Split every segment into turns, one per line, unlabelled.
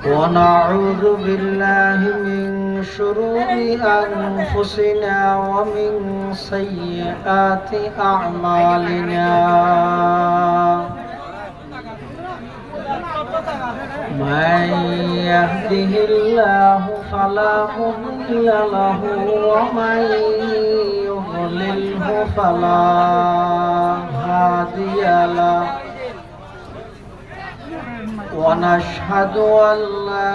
ونعوذ بالله من شرور أنفسنا ومن سيئات أعمالنا من يهده الله فلا مضل له ومن يضلله فلا هادي له ونشهد أن لا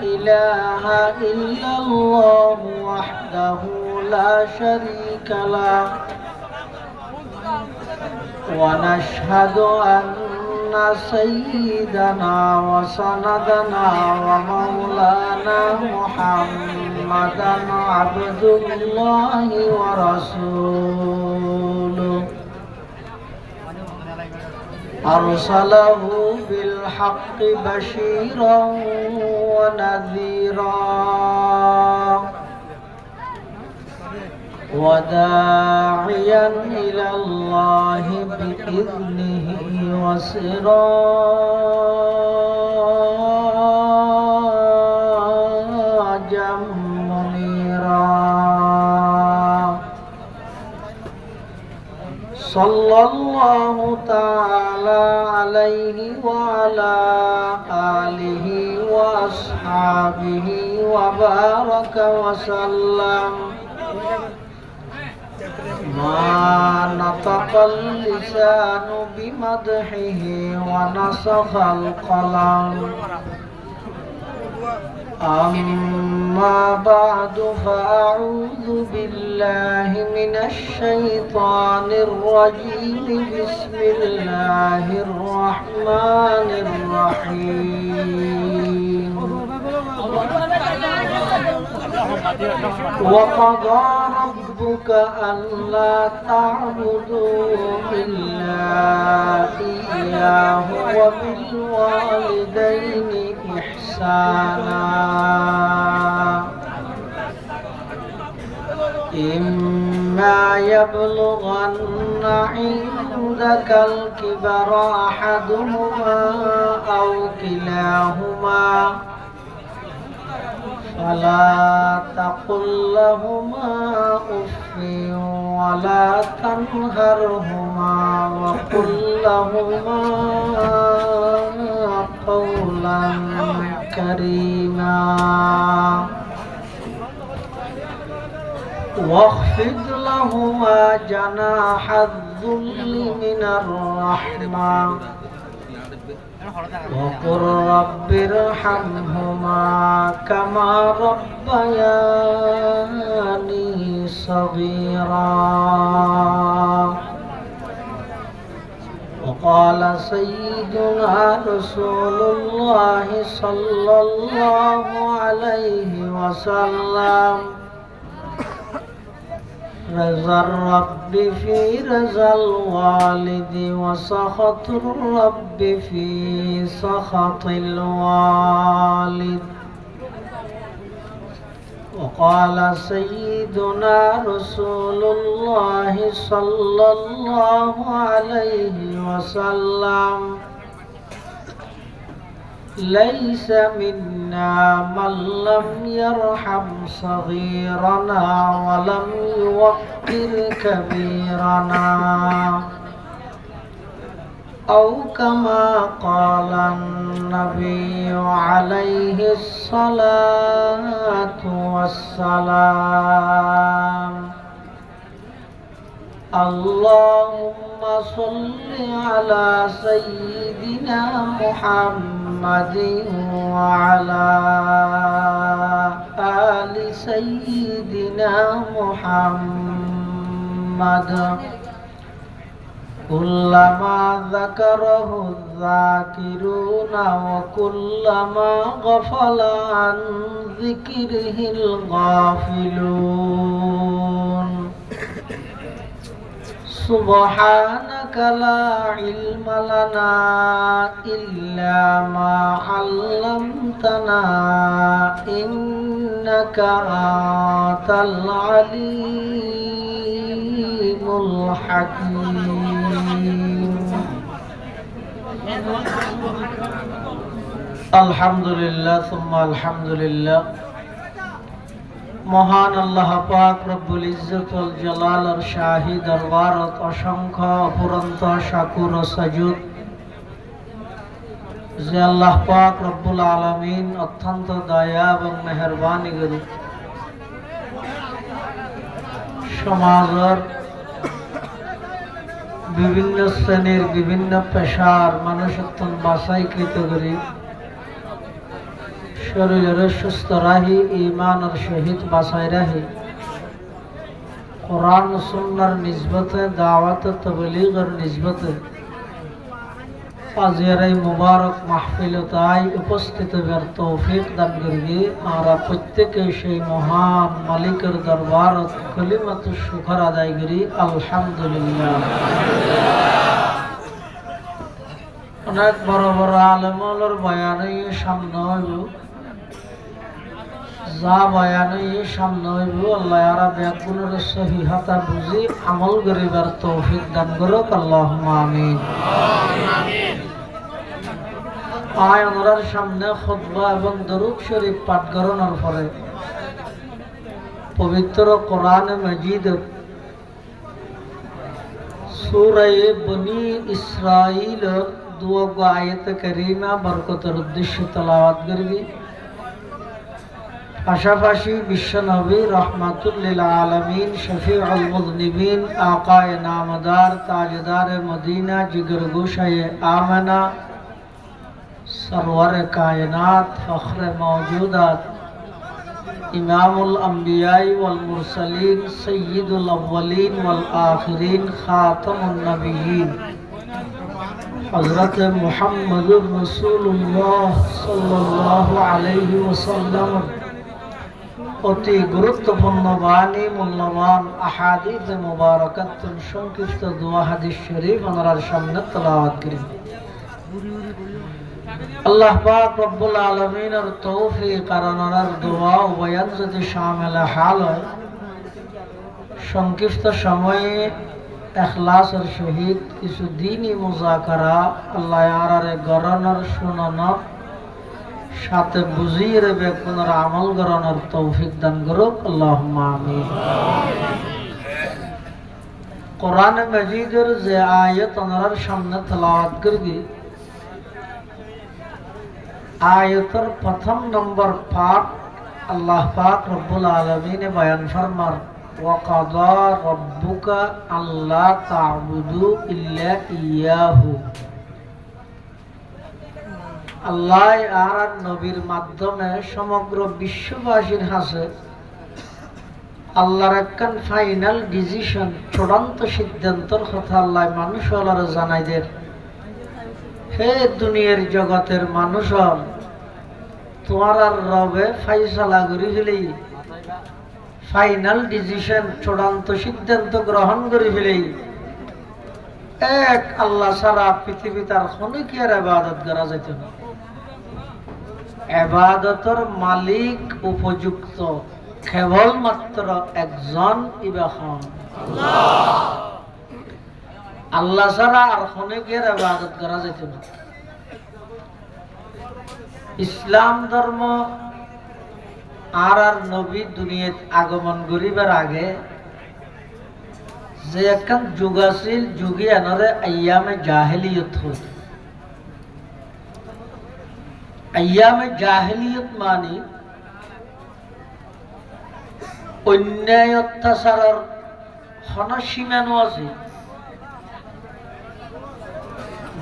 إله إلا الله وحده لا شريك له ونشهد أن سيدنا وسندنا ومولانا محمدا عبد الله ورسوله أرسله بالحق بشيرا ونذيرا وداعيا إلى الله بإذنه وسراجا منيرا صلى الله تعالى عليه وعلى آله وأصحابه وبارك وسلم ما نطق اللسان بمدحه ونسخ القلم أما بعد فأعوذ بالله من الشيطان الرجيم بسم الله الرحمن الرحيم وقضى ربك ألا تعبدوا إلا إياه وبالوالدين إحسانا إما يبلغن عندك الكبر أحدهما أو كلاهما فلا تقل لهما أف ولا تنهرهما وقل لهما قولا كريما واخفض لهما جناح الذل من الرحمة وقل رب ارحمهما كما ربياني صغيرا وقال سيدنا رسول الله صلى الله عليه وسلم رضا الرب في رضا الوالد وسخط الرب في سخط الوالد وقال سيدنا رسول الله صلى الله عليه وسلم ليس منا من لم يرحم صغيرنا ولم يوقر كبيرنا أو كما قال النبي عليه الصلاة والسلام اللهم صل على سيدنا محمد وعلى آل سيدنا محمد كلما ذكره الذاكرون وكلما غفل عن ذكره الغافلون سبحانك لا علم لنا إلا ما علمتنا إنك أنت العليم الحكيم আলহামদুলিল্লাহ সুম্মা আলহামদুলিল্লাহ। মহান আল্লাহ পাক রব্বুল ইজ্জত ওয়াল জালালের শাহী দরবারত অসংখ্য অপুরন্ত শাকুর ও সাজুদ যে আল্লাহ পাক রব্বুল আলামিন অত্যন্ত দয়া এবং মেহেরবানি করে সমাজের বিভিন্ন শ্রেণীর বিভিন্ন পেশার মানুষ অত্যন্ত বাছাইকৃত করে শরীরের সুস্থ রাহি ইমানের সহিত বাছাই রাহি কোরআন সুন্নাহর নিসবতে দাওয়াত তাবলীগের নিসবতে আজকের এই মুবারক মাহফিলতায় উপস্থিত হওয়ার তৌফিক দান করিয়ে আমরা প্রত্যেকে সেই মহান মালিকের দরবারত কলিমাতু শুকর আদায় করি আলহামদুলিল্লাহ। অনেক বড় বড় আলেমর বয়ানে সামনে হইব, যা বয়ানে সামনে হইব আল্লাহ আরা ব্যাকুনের সহিহাতা বুঝি আমল করিবার তৌফিক দান করুক আল্লাহুম্মা আমিন। আয় আমরার সামনে খুতবা এবং দরুদ শরীফ পাঠ করানোর পরে পবিত্র কোরআন মাজিদ সূরা বনি ইসরাইল দুগো আয়াত কারীমা বরকতের উদ্দেশ্যে তেলাওয়াত করবি। পাশাপাশি বিশ্বনবী রহমাতুল লিল আলামিন শফিউল মুযনিবিন আকায়ে নামদার তাজদার মদিনা জিগর গোশায়ে आमना सरवर कायनात फख्र मौजूदात इमामुल अंबियाई वल मुरसलीन सय्यिदुल अव्वलीन वल आखिरीन खातमुन नबिय्यीन हज़रत मुहम्मदुर रसूलुल्लाह सल्लल्लाहु अलैहि वसल्लम অতি গুরুত্বপূর্ণ বাণী মূল্যবান আহাদিস মুবারাকাত সংক্ষিপ্ত দোয়া হাদিস শরীফ আমাদের সামনে তেলাওয়াত করি। আল্লাহ পাক রব্বুল আলামিনের তৌফিক কারণের দোয়া ও বয়ান যদি শামিল হাল হয় সংক্ষিপ্ত সময়ে ইখলাসের সহিত কিছু দ্বীনি মুযাকারা আল্লাহ আরারে গরানোর শুনানোর সাথে বুঝিয়ে বেকুনের আমল করানোর তৌফিক দান করুক আল্লাহুম্মা আমিন। কোরআন মাজিদের যে আয়াত ওনার সামনে তেলাওয়াত করবি আয়াতের প্রথম নম্বর পাঠ আল্লাহ পাক রব্বুল আলামিন বয়ান ফরমার ওয়াকাদা রব্বুকা আল্লা তা'বুদু ইল্লা ইয়াহু। আল্লাহ আর নবীর মাধ্যমে সমগ্র বিশ্ববাসীর হাতে আল্লাহর একখান ফাইনাল ডিসিশন চূড়ান্ত সিদ্ধান্তর কথা আল্লাহ মানুষ হলার জানাই দেন। হে দুনিয়ার জগতের মানুষ, তোমার আর রবে ফাইসালা করি ফেলেই ফাইনাল ডিসিশন চূড়ান্ত সিদ্ধান্ত গ্রহণ করে ফেলেই এক আল্লাহ ছাড়া পৃথিবীতে আর কোনো কি আর ইবাদত করা যেত না। ইবাদতের মালিক উপযুক্ত কেবলমাত্র একজন ইবাহন আল্লাহ। আল্লাহ ছাড়া আর কোনো কি আর ইবাদত করা যেত না। ইসলাম ধর্ম আর নবী দুনিয়াত আগমন করিবার আগে যে একখান যুগ আছিল যুগে আনরে আইয়ামে জাহেলিয়ত হত। আইয়ামে জাহেলিয়ত মানে অন্যায় অত্যাচারের কোনো সীমানো আছে।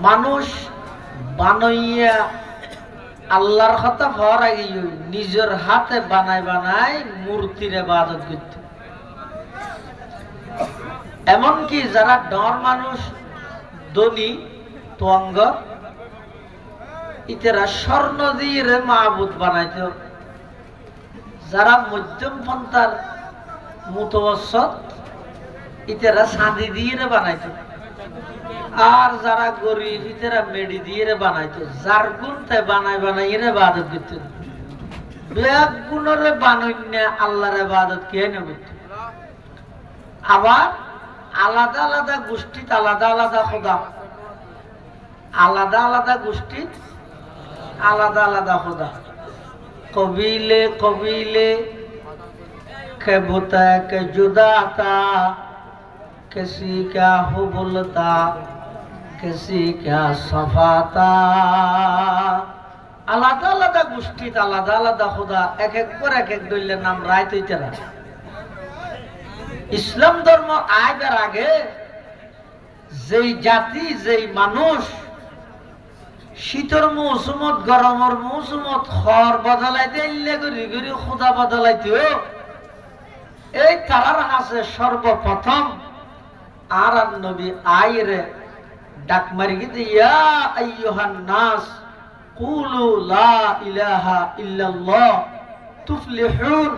মানুষ বানাইয়া আল্লাহর কথা হওয়ার আগে নিজের হাতে বানায় বানায় মূর্তির ইবাদত করত। এমনকি যারা ডর মানুষ ধনী তোয়াঙ্গ ইতেরা স্বর্ণ দিয়ে মাহবুদ বানাইত। যারা মধ্যম পন্থার মুতওয়াসসিত ইতেরা চাঁদি দিয়ে বানাইত। আর যারা গরিব ইতেরা মেডি দিয়ে বানাইতো। যার গুণতে বানাই বানাই ইবাদত করত। বেগ গুণরে বানাইনা আল্লাহর ইবাদত কে নেব। আবার আলাদা আলাদা গোষ্ঠীত আলাদা আলাদা খোদা, আলাদা আলাদা গোষ্ঠীত আলাদা আলাদা খোদা। কবিলে কবিলে কে বুতা কে জুদাতা, किसी क्या हुबुलता किसी क्या सफाता। আলাদা আলাদা গোষ্ঠীতে আলাদা আলাদা খোদা, এক এক করে এক এক দলের নাম রায় তৈতে না। ইসলাম ধর্ম আইবার আগে যেই জাতি যেই মানুষ শীতর মৌসুমত গরমের মৌসুমত খর বদলাইতে ইল্লে করি করি খোদা বদলাইতে, এই তারার কাছে সর্বপ্রথম আর নবী আইরে ডাক মারি গিয়ে ইয়া আইয়ুহান নাস কুলু লা ইলাহা ইল্লাল্লাহ তুফলিহুন।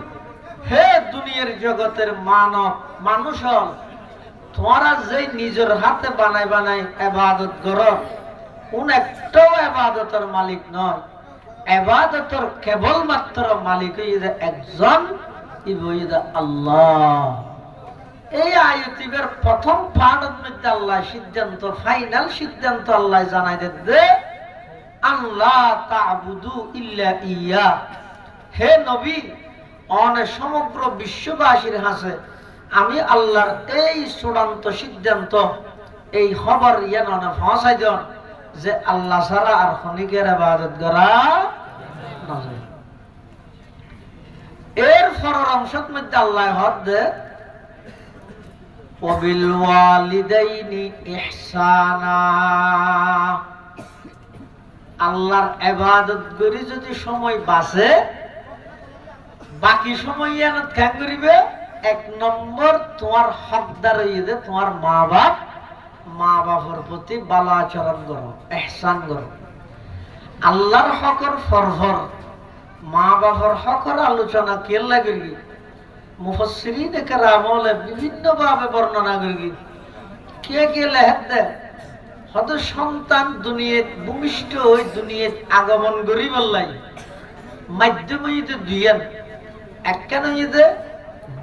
হে দুনিয়ার জগতের মানব মানুষ, তোমরা যে নিজের হাতে বানাই বানাই ইবাদত করো, কোন একটাও ইবাদতের মালিক নয়। ইবাদতের কেবলমাত্র মালিক হইছে একজন, ইবইদা আল্লাহ। এই আয়াতের প্রথম পাঠের মধ্যে আল্লাহ সিদ্ধান্ত, ফাইনাল সিদ্ধান্ত আল্লাহ জানাই দে আল্লাহ তা'বুদু ইল্লা ইয়া। হে নবী, অনেক সমগ্র বিশ্ববাসীর হাসে আমি আল্লাহর এই চূড়ান্ত সিদ্ধান্ত, এই খবর ইয়ান পৌঁছাই দেন যে আল্লাহ ছাড়া আর খনিকের ইবাদত করা না যায়। এর পরের অংশের মধ্যে আল্লাহ হদ দে وبالوالدين إحسانا। আল্লাহর ইবাদত করি যদি সময় বাঁচে, বাকি সময় ইয়ানত কেন করিবে? এক নম্বর তোমার হকদার হইয়ে তোমার মা বাবার প্রতি ভালো আচরণ করো, ইহসান করো। আল্লাহর হকর ফরফর, মা বাবার হকর আলোচনা কে লাগে মুফাসসিরিন কেরাম বিভিন্ন ভাবে বর্ণনা করি। কে কে লেখতে হয়তো সন্তান দুনিয়াত ভূমিষ্ঠ হই দুনিয়াত আগমন করি বললাই মাধ্যম হইতে দুইয়ান, একখান হইতে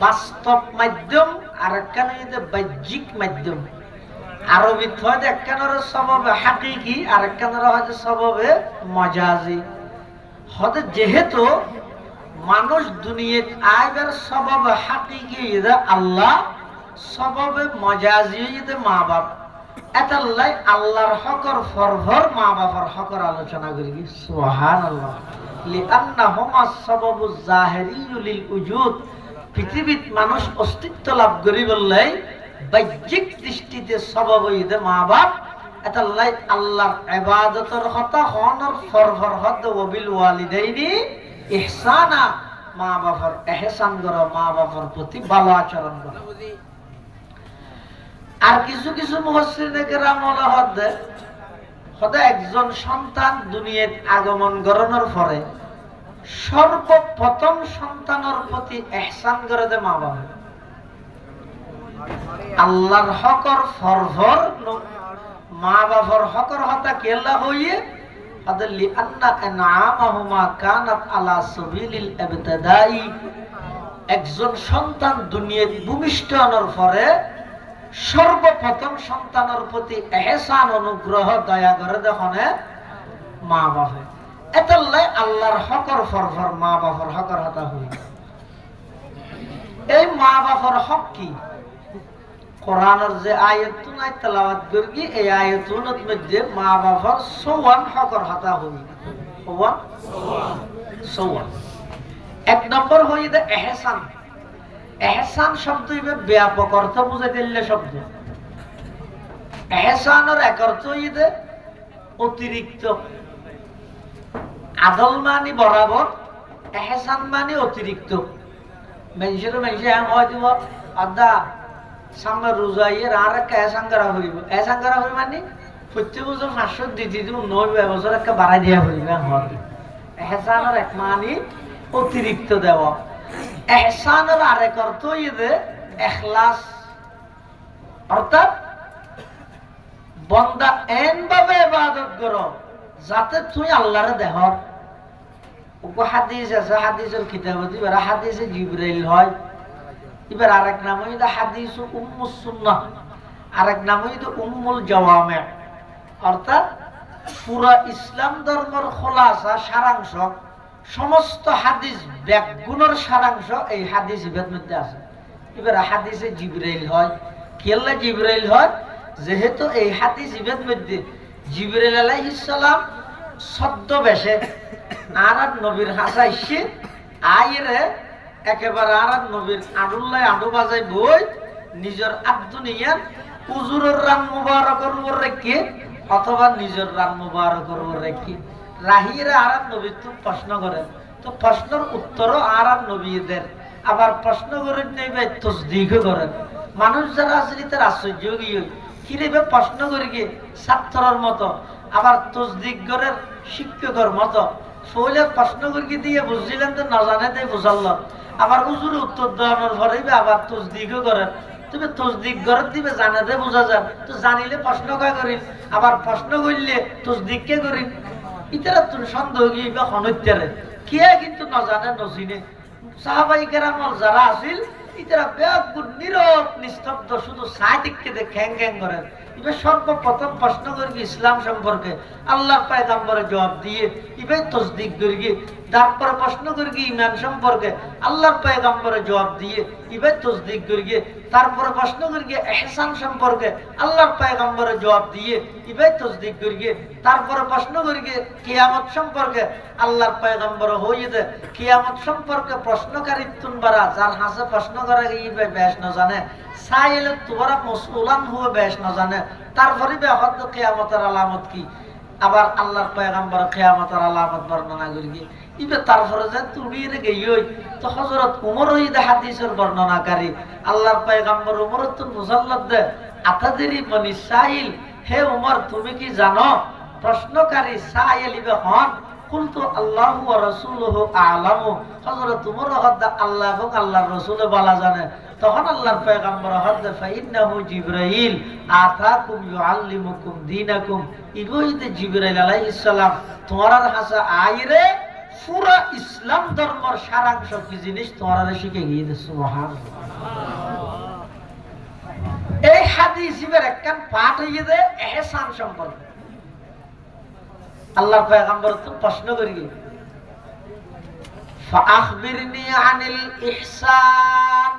বাস্তব মাধ্যম আর একখান হইতে বাহ্যিক মাধ্যম। আরবিত হয়তো একখানের সববে হাকিকি আর একখানের হয়তো সববে মজাজি। হয়তো যেহেতু মানুষ দুনিয়াত আইবার সববে হাকিকি আল্লাহ, সববে মজাজি মা বাপ। এতাল্লাই আল্লাহর হকর ফরভর মা বাবার হকর আলোচনা করি। সুবহানাল্লাহ। লিআন্নাহুমা সাবাবুজ জাহিরিয়্যু লিল উজুদ। পৃথিবীত মানুষ অস্তিত্ব লাভ করি বললাই বাহ্যিক দৃষ্টিতে সবব হইতে মা বাপ। এতাল্লাই আল্লাহর ইবাদতের কথা হনর ফরভর হদ ওয়াবিল ওয়ালিদাইনি ইহসানা। মা বাবার ইহসান করো, মা বাবার প্রতি ভালো আচরণ করো। আর কিছু কিছু মুফাসসিরিন কেরাম হদে একজন সন্তান দুনিয়াত আগমন করানোর পরে সর্বপ্রথম সন্তানের প্রতি ইহসান করে দে মা বাবা। আল্লাহর হকর ফরভর মা বাবার হকর হতা কেল্লা হইয়ে হদে লিআন্না ইনআমাহুমা কানাত আলা সাবিলিল ইবতিদাই। একজন সন্তান দুনিয়াত ভূমিষ্ঠ হওয়ার পরে সর্বপ্রথম সন্তানের প্রতি ইহসান অনুগ্রহ দয়া করে দেখনে মা বাবা। এতলাই আল্লাহর হকর ফরফর মা বাবার হকর হতা হই। এই মা বাবার হক কি? কোরআনের যে আয়াত নাই তেলাওয়াত করি, এই আয়াতের মধ্যে মা বাবার 54 হকর হতা হই। 54। এক নম্বর হই দে ইহসান। ইহসান শব্দ ব্যাপক অর্থ বুঝাই দিলে শব্দ। ইহসানের এক অর্থ হইতে অতিরিক্ত। আদল মানে বরাবর, ইহসান মানে অতিরিক্ত। মানুষের এম হয় দিব আদা সামনে রোজা ইয়ে আর একটা এহসান করা হইব। এহসান করা হইব মানে প্রত্যেক বছর 500 দিতে দিব, 9 বছর একটা বাড়াই দিয়া হইব। এহসানের এক মানে অতিরিক্ত দেওয়া। ইহসানের আরেক অর্থ হইবে ইখলাস। অর্থাৎ বান্দা এন ভাবে ইবাদত করো যাতে তুই আল্লাহরে দেখ। ওগো হাদিস আছে, হাদিসের কিতাবে দিবার হাদিসে জিবরাইল হয়। এবার আরেক নাম হইছে হাদিস উম্মুস সুন্নাহ, আরেক নাম হইছে উম্মুল জাওয়ামি। অর্থাৎ পুরা ইসলাম ধর্মের খোলাসা সারাংশ, সমস্ত হাদিস ব্যাগুণের সারাংশ এই হাদিস ইবের মধ্যে আছে। এবার হাদিসে জিবরাইল হয়, কেল্লা জিবরাইল হয়, যেহেতু এই হাদিস ইবের মধ্যে জিবরাইল আলাইহিস সালাম ছদ্মবেশে আর নবীর হাসাইছে আইরে একেবারে আর নবীর আডুল্লায় আডু বাজাই বই নিজের আব্দুনিয়ার উজুরের রান মুবারকের উপর রেখে অথবা নিজের রান মুবারকের উপর রেখে রাহিরা আর নবীর তো প্রশ্ন করেন, তো প্রশ্নের উত্তরও আর নবীদের আবার প্রশ্ন করেন নেবে তসদিকও করেন। মানুষ যারা আসলে তার আশ্চর্য গিয়ে কিভাবে প্রশ্ন করে গিয়ে ছাত্রের মতো আবার তসদিক করে শিক্ষকের মতো ফলে প্রশ্ন করে দিয়ে বুঝছিলেন তো না জানে তাই বুঝাল, আবার হুজুর উত্তর দেওয়ানোর পরে আবার তসদিকও করেন। তুমি তসদিক করে দিবে জানাতে বোঝা যান, তো জানিলে প্রশ্ন কয় করিন, আবার প্রশ্ন করলে তসদিক কে করিন। ইতারা তুমি সন্দেহ গিয়ে হনত্যারে কে কিন্তু না জানে নচিনে। সাহাবাই কেরামল যারা আছিল ইতারা ব্যাগুণ নীরব নিস্তব্ধ শুধু সাইদিককে খ্যাং খ্যাং করেন। এবার সর্বপ্রথম প্রশ্ন করি ইসলাম সম্পর্কে আল্লাহর পয়গম্বরে জবাব দিয়ে এবার তসদিক করি, তারপরে প্রশ্ন করি ঈমান সম্পর্কে আল্লাহর পয়গম্বরে জবাব দিয়ে এবার তসদিক করি, তারপরে প্রশ্ন করি ইহসান সম্পর্কে আল্লাহর পয়গম্বরে জবাব দিয়ে এবার তসদিক করি, তারপরে প্রশ্ন করি কিয়ামত সম্পর্কে আল্লাহর পয়গম্বর হইয়ে দে কিয়ামত সম্পর্কে প্রশ্নকারী তুনবারা যার হাসে প্রশ্ন করা ইবে বেশ না জানে সাইলে তোমরা মসউলান হয়ে বেশ না জানে, তারপরে বেহদ কিয়ামতের আলামত কি, আবার আল্লাহর পয়গম্বর কিয়ামতের আলামত বর্ণনা করি ইবে তারপরে যে তুমি রেগে ইই তো হযরত উমর ওই হাদিসের বর্ণনাকারী আল্লাহর পয়গম্বর উমর তো মুসাল্লাত দে আতাদেরি বনি সাইল, হে উমর তুমি কি জানো প্রশ্নকারী সাইল ইবে হন কুলতু আল্লাহু ওয়া রাসূলুহু আ'লামু, হযরত উমর হদ্দা আল্লাহ এবং আল্লাহর রাসূল বলা জানে। তখন আল্লাহর পয়গম্বর হদ্দা ফাইন্নাহু জিবরাইল আতাকুম ইউআল্লিমুকুম দীনাকুম, ইবইতে জিবরাইল আলাইহিস সালাম তোমার হাসা আইরে পুরা ইসলাম ধর্মের সারাংশ কি জিনিস তোমার শিখে গিয়ে দে। সুবহানাল্লাহ। এই হাদিস ইবের একখান পাঠ হইয়ে দে ইহসান সম্পর্কে আল্লাহর পয়গম্বর তো প্রশ্ন করি ফাআখবিরনি আনিল ইহসান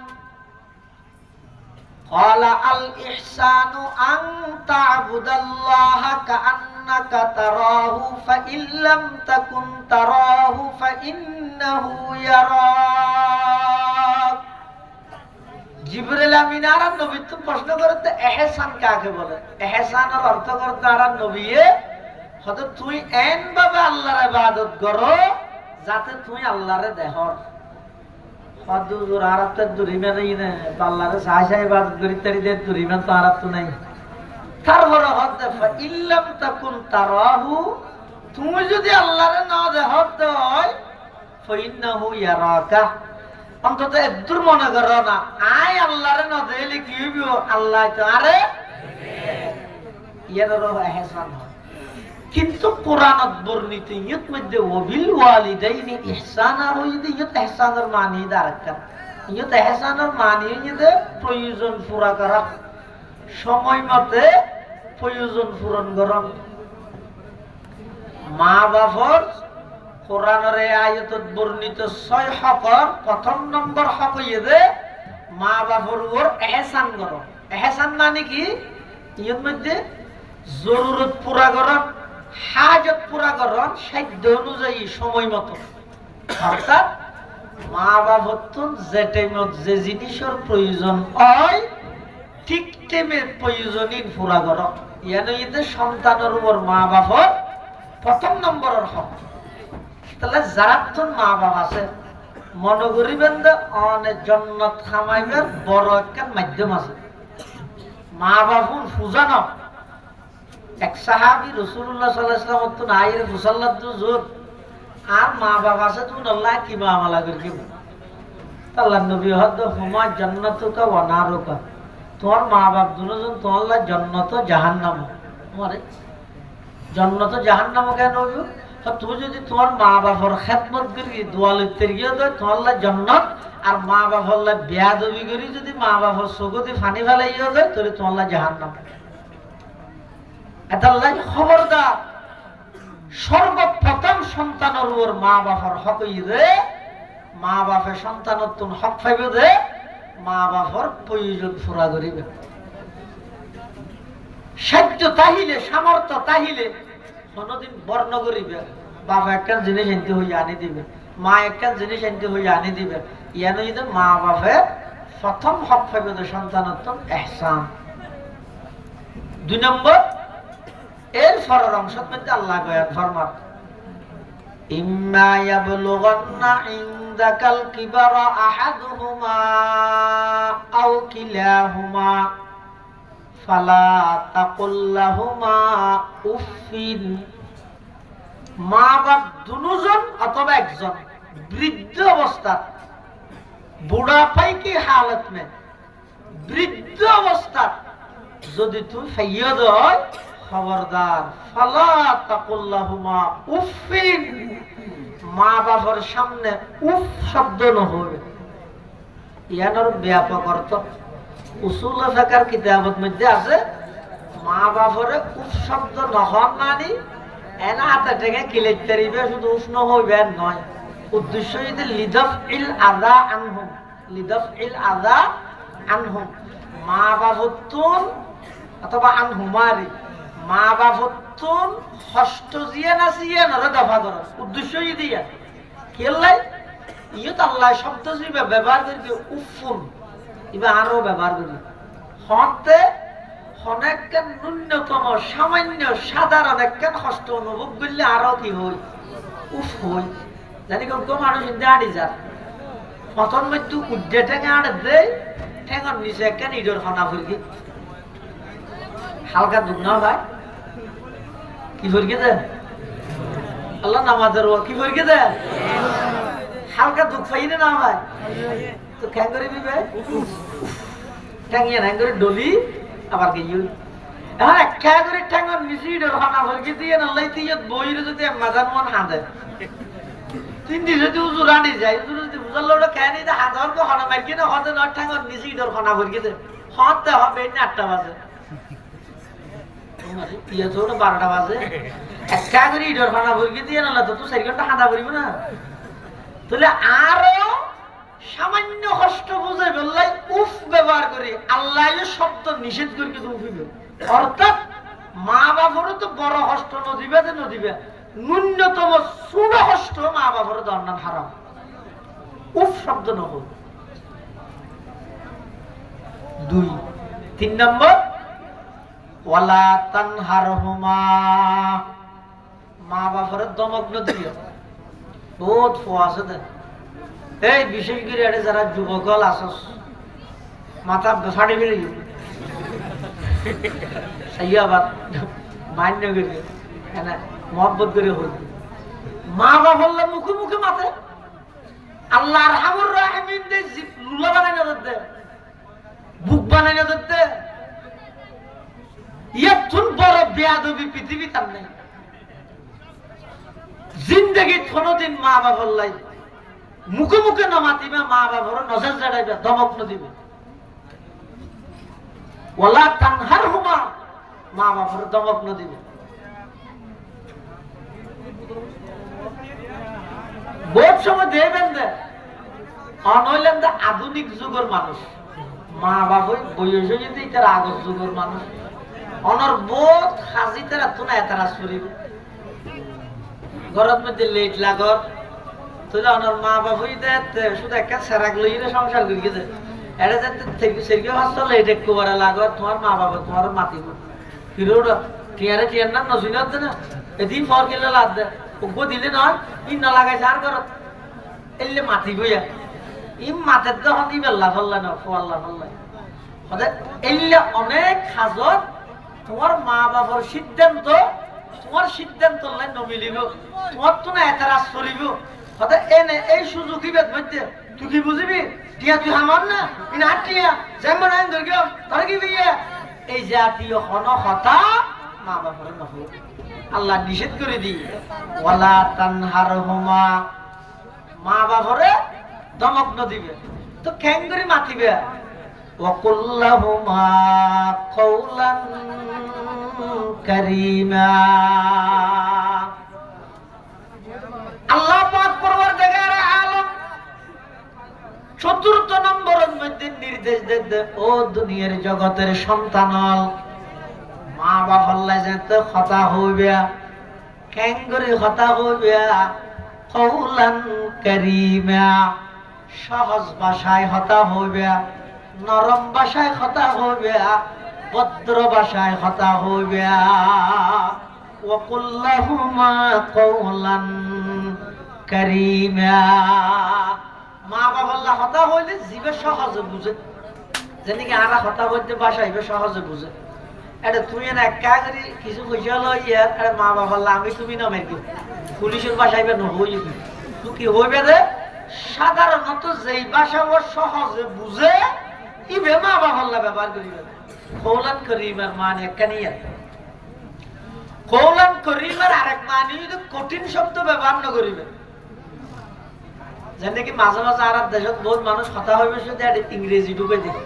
ক্বালা আল ইহসানু আন তা'বুদাল্লাহা কাআন্নাকা তারাহু ফাইন লাম তাকুন তারাহু ফাইন্নাহু ইয়ারাক। জিবরাইল আমিন আর নবী তো প্রশ্ন করতে ইহসান কাকে বলে, ইহসানের অর্থ করতে আর নবীয়ে হয়তো তুই এন ভাবে আল্লাহর ইবাদত করো যাতে তুই আল্লাহরে দেখো। হদুর আরাতে দুরিমে নাই না আল্লাহরে সাহায্য ইবাদত করি তারি দে দুরিমে তো আরাত তো নাই। তারপরে হদে ইল্লাম তাকুন তারাহু, তুমি যদি আল্লাহরে না দেখো তো ফাইন্নাহু ইয়ারাকা, অন্তত একদূর মনে করো না আয় আল্লাহরে না দেখলে কি হইব, আল্লাহ তো আরে ইয়ারও ইহসান। কিন্তু কোরআনত বর্ণিত ইয়ত মধ্যে ওয়াবিল ওয়ালিদাইনি ইহসানা হইতে ইয়ত ইহসানের মানি দারকার, ইয়ত ইহসানের মানি হইতে প্রয়োজন পুরা করা, সময় মতে প্রয়োজন পূরণ করা। মা বাবার কোরআনের আয়াতত বর্ণিত 6 হকর প্রথম নম্বর হক হইতে মা বাবার উপর ইহসান করো। ইহসান মানে কি ইয়ত মধ্যে জরুরত পুরা করা, হাজত পুরা করন সাধ্য অনুযায়ী সময় মতো, অর্থাৎ মা বাবার যে টাইমত যে জিনিসের প্রয়োজন হয় ঠিক টাইমে প্রয়োজনই পুরা কর। ইয়াতে সন্তানের উপর মা বাবার প্রথম নম্বরের হক। তাহলে যারা মা বাবা আছে মনে করিবেন যে অনেক জান্নাত খামাইবার বড় একটা মাধ্যম আছে। মা বাবুর ফুজানো এক সাহাবী রাসূলুল্লাহ সাল্লাল্লাহু আলাইহি ওয়াসাল্লাম তো নাইরে মুসাল্লাত জোর আর মা বাবা আছে তুমি আল্লাহ কি মামলা করি আল্লাহর নবী হদ হুমা জান্নাতুকা ওয়া নারুকা, তোমার মা বাপ দুজন তোমার জান্নাত ও জাহান্নাম। তোমারে জান্নাত ও জাহান্নাম কেন হইব? তুমি যদি তোমার মা বাবার খেদমত করি দোয়া লইতে গিয়ে তোমার জান্নাত, আর মা বাবার বেয়াদবি করি যদি মা বাবার চকুতে ফানি ফেলাইয়া যায় তাহলে তোমার জাহান্নাম। এটা খবরদার সর্বপ্রথম সন্তানের উপর মা বাবার হক রে, মা বাপে সন্তানের তুন হক পাইবে দে, মা বাবার প্রয়োজন পুরা করিবে। সাধ্য তাহিলে, সামর্থ্য তাহিলে কোনদিন বর্ণ করিবে। বাবা একটা জিনিস আনতে হইয়া আনি দিবে, মা একটা জিনিস আনতে হইয়া আনি দিবে। ইয়ানো যদি মা বাপে প্রথম হক পাইবে দে সন্তানের তুন ইহসান। 2 নম্বর এর ফরের অংশত মধ্যে আল্লাহ গয়া ফরমান ইম্মা ইয়াবলুগান্না ইনদাকাল কিবারা আহাদুহুমা আও কিলাহুমা ফালা তাকুল লাহুমা উফিন। মা বাপ দুজন অথবা একজন বৃদ্ধ অবস্থাত, বুড়াপাই কি হালত মে বৃদ্ধ অবস্থাত যদি তুই ফাইয়দ হয়, খবরদার ফালা তাকুল লাহুমা উফিন, মা বাবার সামনে উফ শব্দ নহবে। ইয়ানোর ব্যাপক অর্থ উসুল ফিকহের কিতাবত মধ্যে আছে, মা বাবারে উফ শব্দ নহন মানি এনা হাতে থেকে কিলেতে দিবে, শুধু উফ নহইবে নয়। উদ্দেশ্য যদি লিদফইল আযা আনহুম, লিদফইল আযা আনহুম, মা বাবতুন অথবা আনহুমারি, মা বাবতুন কষ্ট জিয়ে না জিয়ে নরে দফা করো। উদ্দেশ্য যদি কেলাই ইয়ত আল্লাহ শব্দ যদি ব্যবহার করি উফুন, ইবা আরো ব্যবহার করি হতে অনেকখান ন্যূনতম সামান্য সাধারণ একখান কষ্ট অনুভব করলে আরো কি হই উফ হই। জানি কোন মানুষ আড়ি যার প্রথম মৃত্যু উদ্যে ঠেঙে আড়ে দেয়, ঠেঙর নিচে একখান ইডর খানা ফুরকি হালকা দুঃখ না ভাই কি ফুরকি দেন আল্লাহ নামাজের কি ফুরকি দেন হালকা দুঃখ পাই না ভাই, তো খ্যাং করে দিবে ঠ্যাঙিয়ে ঠ্যাং করে ডলি আবার কি এখন একটা করে ঠ্যাঙর নিচে ইডর খানা ফুরকি দিয়ে নাল্লাই দিয়ে বইরে যদি মাজার মন হাঁদে তিনটি যদি উজুর আনি যায়, উজুর যদি বুঝার লোক খেয়ে নিতে হাজার কো খানা মার কিনা হতে নয় ঠ্যাঙর নিচে ইডর খানা ফুরকি দে হতে হবে না 8টা বাজে, ইয়ে তো 12টা বাজে, একটা করে ইডর খানা ফুরকি দিয়ে নাহলে তো 4 ঘন্টা হাঁদা ফুরিব না। তাহলে আরো সামান্য কষ্ট বুঝে বললাই উফ ব্যবহার করি আল্লাহ শব্দ নিষেধ করি কিন্তু উফিবে। অর্থাৎ মা বাবারও তো বড় কষ্ট নদিবে যে নদিবে, ন্যূনতম ছোট কষ্ট মা বাবারও দণ্ডান হারাম, উফ শব্দ নহল। 2 3 নম্বর ওয়ালা তানহারহুমা, মা বাবারে দমক নদিবে। বহুত ফোয়াছে দেন এই বিশেষ করে এটা যারা যুবকল আসস মাথা ফাটি ফেলে সাইয়াবাদ মান্য করে মহব্বত করে হল মা বাবা মুখে মুখে মাথে আল্লাহর হামুর রাহিমিন দে লুলা বানাই না দে বুক বানাই না দে ইয়াতুন বড় বেয়াদবি পৃথিবী তার নেই। জিন্দগি কোনদিন মা বাবার লাই মুখে মুখে না মাতিবে, মা বাবার নজর জড়াইবে, ধমক দিবে। ওয়ালা তানহারহুমা, মা বাবার ধমক দিবে। বহুত সময় দেবেন দে অনইলেন দে আধুনিক যুগের মানুষ, মা বাবা বয়স যদি তার আগর যুগের মানুষ অনর বহুত হাজি তারা তো না এতারা শরীর ঘরের মধ্যে লেট লাগর তুলে অনর মা বাবুই দে শুধু একটা সেরাক লইরে সংসার করি গেছে এটা যাতে সেরকে হাসতো লেট একটু বড় লাগর তোমার মা বাবা তোমার মাতিব হিরোটা টিয়ারে টিয়ার না নজুনাত না এদিন ফর গেলে লাদ দে ওগো দিলে নয় ইন না লাগাই সার কর এলে মাতি বইয়া ইম মাতের যখন ই বেল্লা ফল্লা না ফল্লা ফল্লা হতে এলে অনেক হাজত তোমার মা বাবার সিদ্ধান্ত তোমার সিদ্ধান্ত লাই নমিলিব তোমার তো না এতারাজ চলিব হতে এনে এই সুযোগ ইবেদ মধ্যে তুই কি বুঝিবি টিয়া তুই আমার না ইনা টিয়া যেমন আইন ধর গেল ধর কি বিয়ে এই জাতীয় হন হতা মা বাবার নহল আল্লাহ নিষেধ করে দি ওয়ালা তানহারহুমা, মা বাবারে দমক দিবে তো খ্যাং করে মাতিবে। ওয়াকুল লাহুমা কওলান কারীমা, চতুর্থ নম্বরের মধ্যে নির্দেশ দে ও দুনিয়ার জগতের সন্তান মা বাবার যেতে কথা হইবে ক্যাঙ্গরি কথা হইবে কওলান কারীমা সহজ ভাষায় কথা হইবে নরম ভাষায় কথা হইবে ভদ্র ভাষায় কথা হইবে ওয়াকুল লাহুমা কওলান কারীমা মা বাবার কথা হইলে জীবে সহজে বুঝে যেদিকে আরা কথা বলতে ভাষা হইবে সহজে বুঝে এটা তুই না একা করি কিছু পয়সা লই ইয়ার আরে মা বাবার আমি তুমি না মেরকি পুলিশের ভাষা হইবে না হই তুই কি হইবে রে সাধারণত যেই ভাষা ও সহজে বুঝে ইবে মা বাবার ব্যবহার করিবে কওলান কারীমার মানে কানিয়া কওলান কারীমার আরেক মানে যদি কঠিন শব্দ ব্যবহার না করিবে যেন কি মাঝে মাঝে আর দেশত বহুত মানুষ কথা হইবে শুধু ইংরেজি ঢুকে দিবে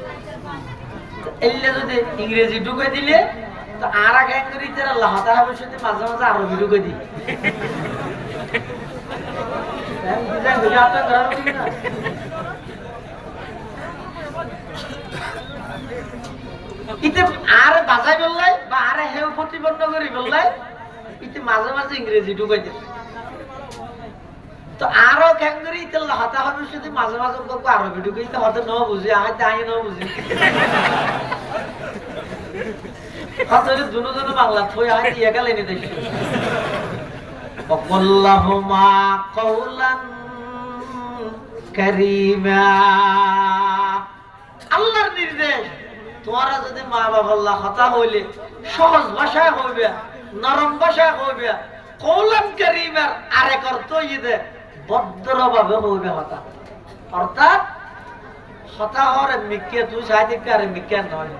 এলে যদি ইংরেজি ঢুকে দিলে তো আর এক ইংরেজিতে কথা হবে শুধু মাঝে মাঝে আরবি ঢুকে দিই ইতে আর বাজাই বললাই বা আর হেউ প্রতিবন্ধ করি বললাই ইতে মাঝে মাঝে ইংরেজি ঢুকে দিবে তো আরো ক্যাঙ্গরি তেল হতা হবে শুধু মাঝে মাঝে আরবি ঢুকে দিতে হতে ন বুঝি আইতে আই ন বুঝি হতরে দুনো দুনো বাংলা থই আইতে একা লেনে দেশ ওয়াল্লাহুমা কওলান কারীমা আল্লাহর নির্দেশ তোমরা যদি মা বাবার হতা হইলে সহজ ভাষায় হইবে নরম ভাষায় হইবে কওলান কারীমার আরেক অর্থ ইদে ভদ্রভাবে হইবে হতা অর্থাৎ হতা হরে মিকে তুই সাহিত্যিক আরে মিকে নয়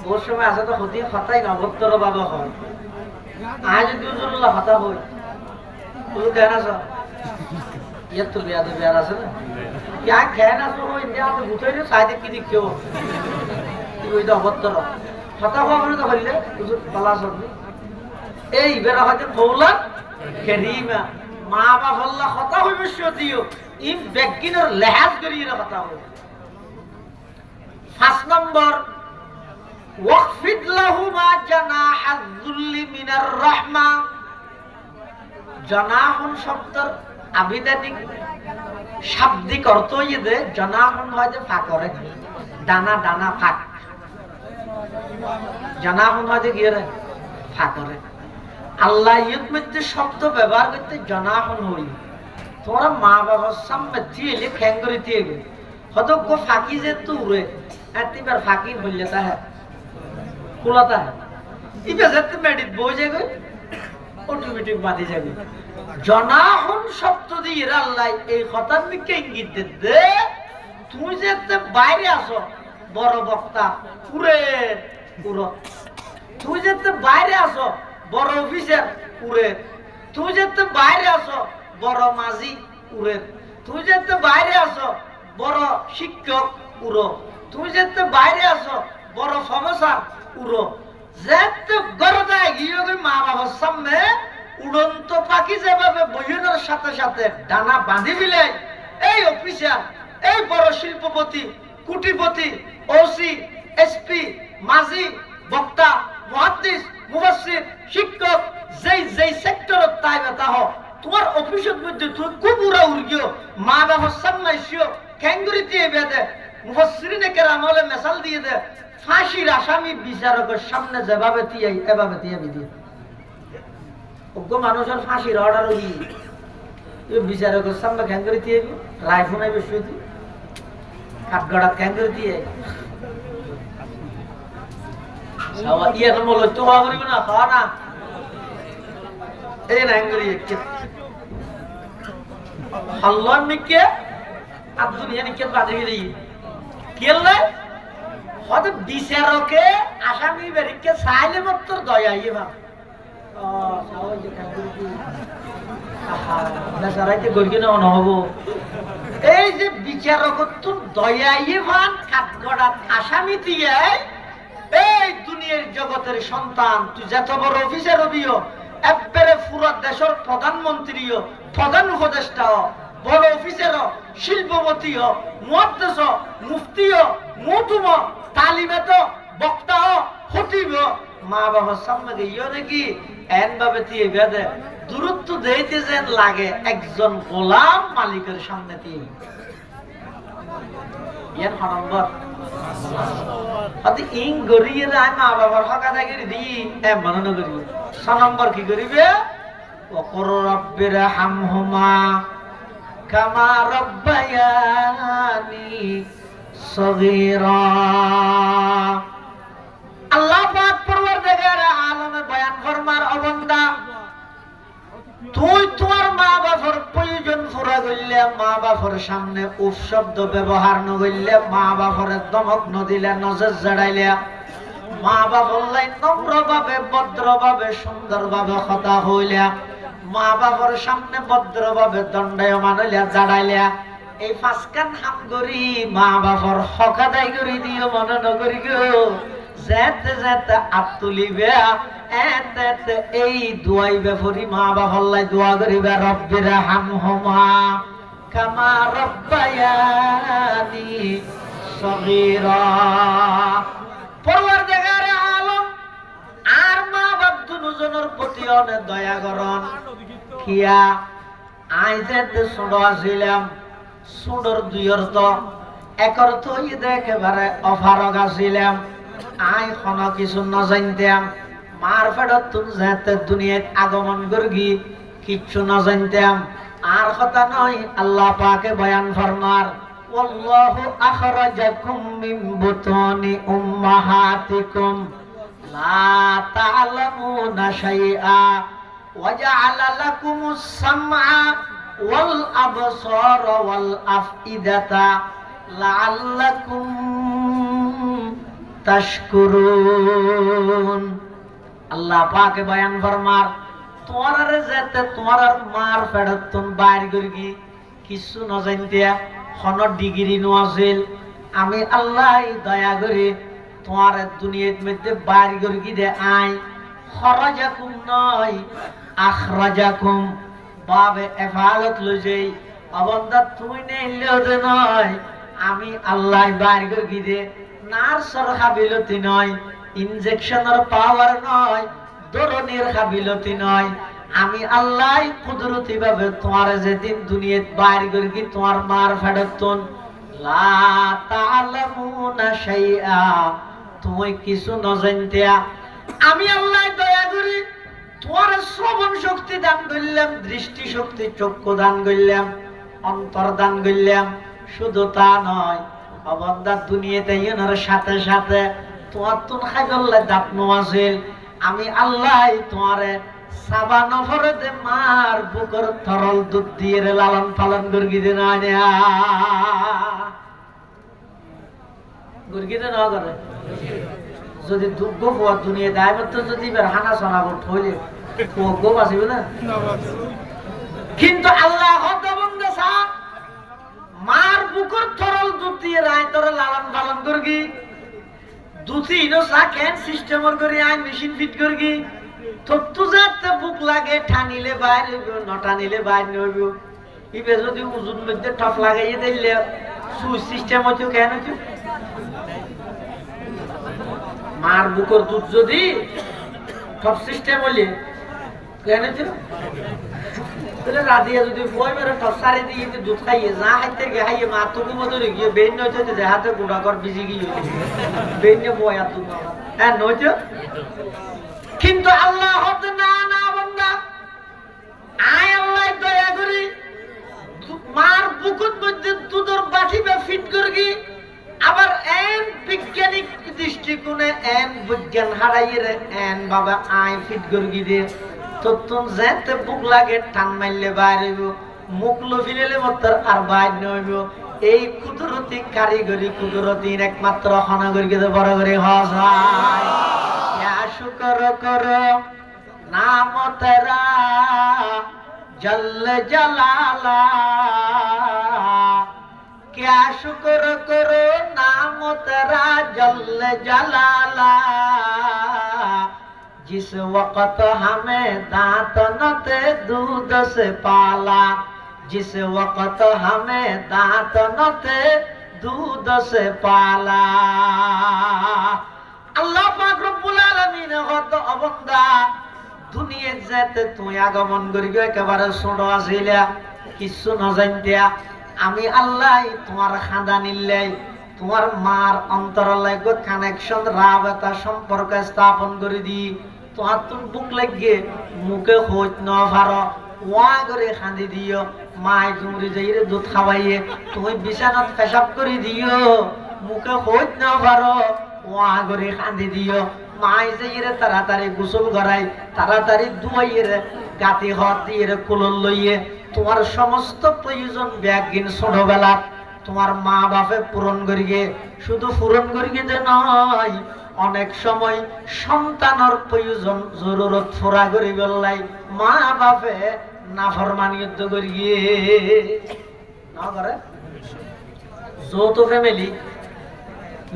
বহু সময় আছে তো হতি হতাই না ভদ্রভাবে হয় আজ দুজন হতা হই তুই দেন আস ইয়ে তো বিয়া বিয়া আছে না ইয়া খেয়ে না শুনো ইন্ডিয়া তো বুঝাই সাহিত্যিক কি দেখিও তুই তো অভদ্র হতা হওয়া বলে তো হইলে বুঝুন পালা সবজি এই বেড়া হয়তো কওলান কারীমা মা বাবা কথা হইবে সদিও ইম বেগিনের লেহাজ করিয়ে কথা হইবে 5 নম্বর ওয়াকফিদ লাহুমা জানাহায যুল্লি মিনার রাহমা জানাহুন শব্দের আবিধানিক শাব্দিক অর্থ ইদে জানাহুন হয়তো ফাঁকরে ডানা ডানা ফাঁক জানাহুন হয়তো গিয়ে রে ফাঁকরে আল্লাহ ইউত মধ্যে শব্দ ব্যবহার করতে জানাহুন হই তোমরা মা বাবার সামনে দিয়ে খ্যাঙ্গরি দিয়ে হয়তো গো ফাঁকি যে তুরে এতিবার ফাঁকি বললে তা হ্যাঁ খোলাতা হ্যাঁ ইবে যেতে মেডিট বই যাবে অটোমেটিক বাঁধি যাবে জানাহুন শব্দ দিয়ে আল্লাহ এই কথার দিকে ইঙ্গিত দে তুমি যেতে বাইরে আসো বড় বক্তা পুরে পুরো তুই যেতে বাইরে আসো বড় অফিসার উড়ে তুই যেতে বাইরে আসো বড় মাঝি উড়ে তুই যেতে বাইরে আসো বড় শিক্ষক উড়ো তুই যেতে বাইরে আসো বড় প্রফেসর উড়ো যেতে গরদায় গিয়ে মা বাবার সামনে উড়ন্ত পাখি যেভাবে বইয়ের সাথে সাথে ডানা বাঁধি মিলে এই অফিসার এই বড় শিল্পপতি কুটিপতি ওসি এসপি মাঝি বক্তা মুহাদ্দিস মুফাসসির শিক্ষক যেই যেই সেক্টরত তাই বেতা হ তোমার অফিসের মধ্যে তুই খুব উড়া উড়গিও মা বাবার সামনে এসিও ক্যাঙ্গুরি দিয়ে বেঁধে মুফাসসিরিনে কেরামলে মেসাল দিয়ে দে ফাঁসির আসামি বিচারকের সামনে যেভাবে তিয়াই এভাবে দিয়ে দিয়ে অজ্ঞ মানুষের ফাঁসির অর্ডার হই বিচারকের সামনে ক্যাঙ্গুরি দিয়ে রায় ফোনাই বেশি কাঠগড়া ক্যাঙ্গুরি দিয়ে ইয়ে বলো তো হওয়া করিবে না খাওয়া না এই না করি আল্লাহ মিকে আর দুনিয়া নিকে বাজে গেলি কেলে হয়তো বিচারকে আসামি বেরিকে চাইলে মাত্র দয়া ইয়ে ভাব বেচারাইতে গড়িয়ে নেওয়া নহব এই যে বিচারক তোর দয়া ইয়ে ভান কাঠগড়াত আসামি দিয়ে এই দুনিয়ার জগতের সন্তান তুই যত বড় অফিসার হবিও একবারে পুরো দেশের প্রধানমন্ত্রীও প্রধান উপদেষ্টাও বড় অফিসার, শিল্পপতি, মুহাদ্দিস, মুফতি, মুতুম, তালিমাত, বক্তা, খতিব, মা বাবার সামনে গিয়ে নাকি এন ভাবে দিয়ে বেদে দূরত্ব দিতে যেন লাগে একজন গোলাম মালিকের সামনে দিয়ে। ইয়ান নম্বর আদি ইং গরিয়ে রায় মা বাবার হকা দাগির দি এমন না করি। 6 নম্বর কি করিবে? ওকর রব্বির হামহুমা কামা রব্বায়ানি সগীরা। আল্লাহ পাক পরওয়ারদিগার আলমে বয়ান ফরমার, ও বান্দা তুই তোমার মা বাবার প্রয়োজন পুরা করলে, মা বাবার সামনে উফ শব্দ ব্যবহার ন করলে, মা বাবার দমক ন দিলে, নজর জড়াইলে, মা বাবার লাই নম্রভাবে ভদ্রভাবে সুন্দরভাবে কথা হইলে, মা বাবার সামনে ভদ্রভাবে দণ্ডায়মান হইলে জড়াইলে, এই 5 কান হাম করি মা বাবার হক আদায় করে দিও, মনে নকরি গো। যেতে যেতে আপ তুলিবে এতে এই দুয়াই বেফরি মা বাবার লাই দোয়া করিবে, রব্বির হামহুমা কামা রব্বায়ানি সগীরা। পরওয়ারদিগার আলম আর মা বাপ দুজনের প্রতি অনেক দয়া করন। কিয়া আই যেতে ছোট আছিলাম, ছোটর 2 অর্থ, 1 অর্থ ঈদে একেবারে অফারক আছিলাম, আই কোন কিছু ন জানতাম, মার ফেরত তুন যেতে দুনিয়াত আগমন করগি কিচ্ছু ন জানতাম। আর কথা নয়, আল্লাহ পাকে বয়ান ফরমার, ওয়াল্লাহু আখরাজাকুম মিন বুতুনি উম্মাহাতিকুম লা তা'লামুনা শাইআ ওয়া জা'আলা লাকুমুস সামআ ওয়াল আবসারা ওয়াল আফইদাতা লাআল্লাকুম তাশকুরুন। আল্লাহ পাকে বয়ান ফরমার, তোমার যেতে তোমার মার ফেরতন বাইর করগি কিছু ন জানতিয়া, কোন ডিগ্রি নো আছিল, আমি আল্লাহ দয়া করে তোমার দুনিয়ার মধ্যে বাইর করগি দে আই। খরাজাকুম নয়, আখরাজাকুম বাবে এফালত লইছেই, অবন্দা তুমি নেইলেও দে নয়, আমি আল্লাহ বাইর করগি দে। নার্সর হাবিলতি নয়, ইনজেকশনের পাওয়ার নয়, দরনের হাবিলতি নয়, আমি আল্লাহ কুদরতি ভাবে তোমার যেদিন দুনিয়াত বাইর করগি তোমার মার ফেরতন লা তা'লামুনা শাইআ, তুমি কিছু ন জানতিয়া, আমি আল্লাহ দয়া করি তোমার শ্রবণ শক্তি দান করলাম, দৃষ্টি শক্তি চক্ষু দান করলাম, অন্তর দান করলাম। শুধু তা নয়, অবদার দুনিয়াতে ইনার সাথে সাথে তোমার তুন খাইবল্লা দাঁত নোয়াছিল, আমি আল্লাহ তোমারে সাবা নফরে দে মার বুকর তরল দুধ দিয়ে লালন পালন করগি দে না গুরগি দে না করে। যদি দুঃখ হওয়ার দুনিয়া দেয় তো যদি হানা সোনা ঠইলে গো বাঁচিবে না। কিন্তু আল্লাহ মার বুকর তরল দুধ দিয়ে রায় তোর লালন পালন করগি, দুধি ইনো চা কেন সিস্টেমর করি আই মেশিন ফিট করগি, তত্তু যাতে বুক লাগে ঠানিলে বাইর হইব, নটানিলে বাইর নইব। ইবে যদি উজুর মধ্যে ঠপ লাগাইয়ে দিলে সুইচ সিস্টেম হইতো কেন হইতো? মার বুকর দুধ যদি ঠপ সিস্টেম হইলে কেন হইতো? তাহলে রাধিয়া যদি বই মেরে টসারে দিয়ে দুধ খাইয়ে যা হাইতে গে হাইয়ে মা তুকু মধুরে গিয়ে বেন নইতে যে হাতে গুড়া কর ভিজি গিয়ে বেনে বই আর দুধ হ্যাঁ নইতে। কিন্তু আল্লাহ হতে না না বান্দা আয় আল্লাহ দয়া করি মার বুকুর মধ্যে দুধের বাটি বা ফিট করগি, আবার এন বৈজ্ঞানিক দৃষ্টিকোণে এন বিজ্ঞান হারাইয়ে এন বাবা আয় ফিট করগি দে তত্তুন যেতে বুক লাগে টান মারলে বাইর হইব, মুখ লফিলেলে মত আর বাইর নইব। এই কুদরতি কারিগরি কুদরতির একমাত্র হনাগরিকে বড় করে হসায়। ইয়া শুকর করো নাম তেরা জল জলালা, क्या शुक्र करो नाम तेरा जल जलाला, जिस वक्त हमें दांत न थे दूध से पाला, जिस वक्त हमें दांत न थे दूध से पाला। আল্লাহ পাক রব্বুল আলামিন কত অবন্দা দুনিয়ায় যেতে তুই আগমন করি একেবারে ছোট আছিলা, কিছু না জানতিয়া। আমি আল্লাহ তোমার খাদা নিলাই, তোমার মার অন্তর লাগবে কানেকশন, রাবতা সম্পর্ক স্থাপন করে দি। তোমার তুমি বুক লাগিয়ে মুখে হইত ন পারো, ওয়া করে খাঁদি দিও। মাই তুমি যাইরে দুধ খাওয়াইয়ে তুমি বিছানাত পেশাব করে দিও, মুখে হইত ন পারো, ওয়া করে খাঁদি দিও। মাই যাইরে তাড়াতাড়ি গোসল করাই, তাড়াতাড়ি ধুয়াইয়ে গাতি হাত দিয়ে কুলল লইয়ে তোমার সমস্ত প্রয়োজন ব্যাগিন ছোটবেলা তোমার মা বাপে পূরণ করিয়ে, শুধু পূরণ করিয়ে যে নয়, অনেক সময় সন্তানের প্রয়োজন জরুরত পুরা করি বললাই মা বাপে নাফরমানিয়ত করিয়ে না করে। যৌথ ফ্যামিলি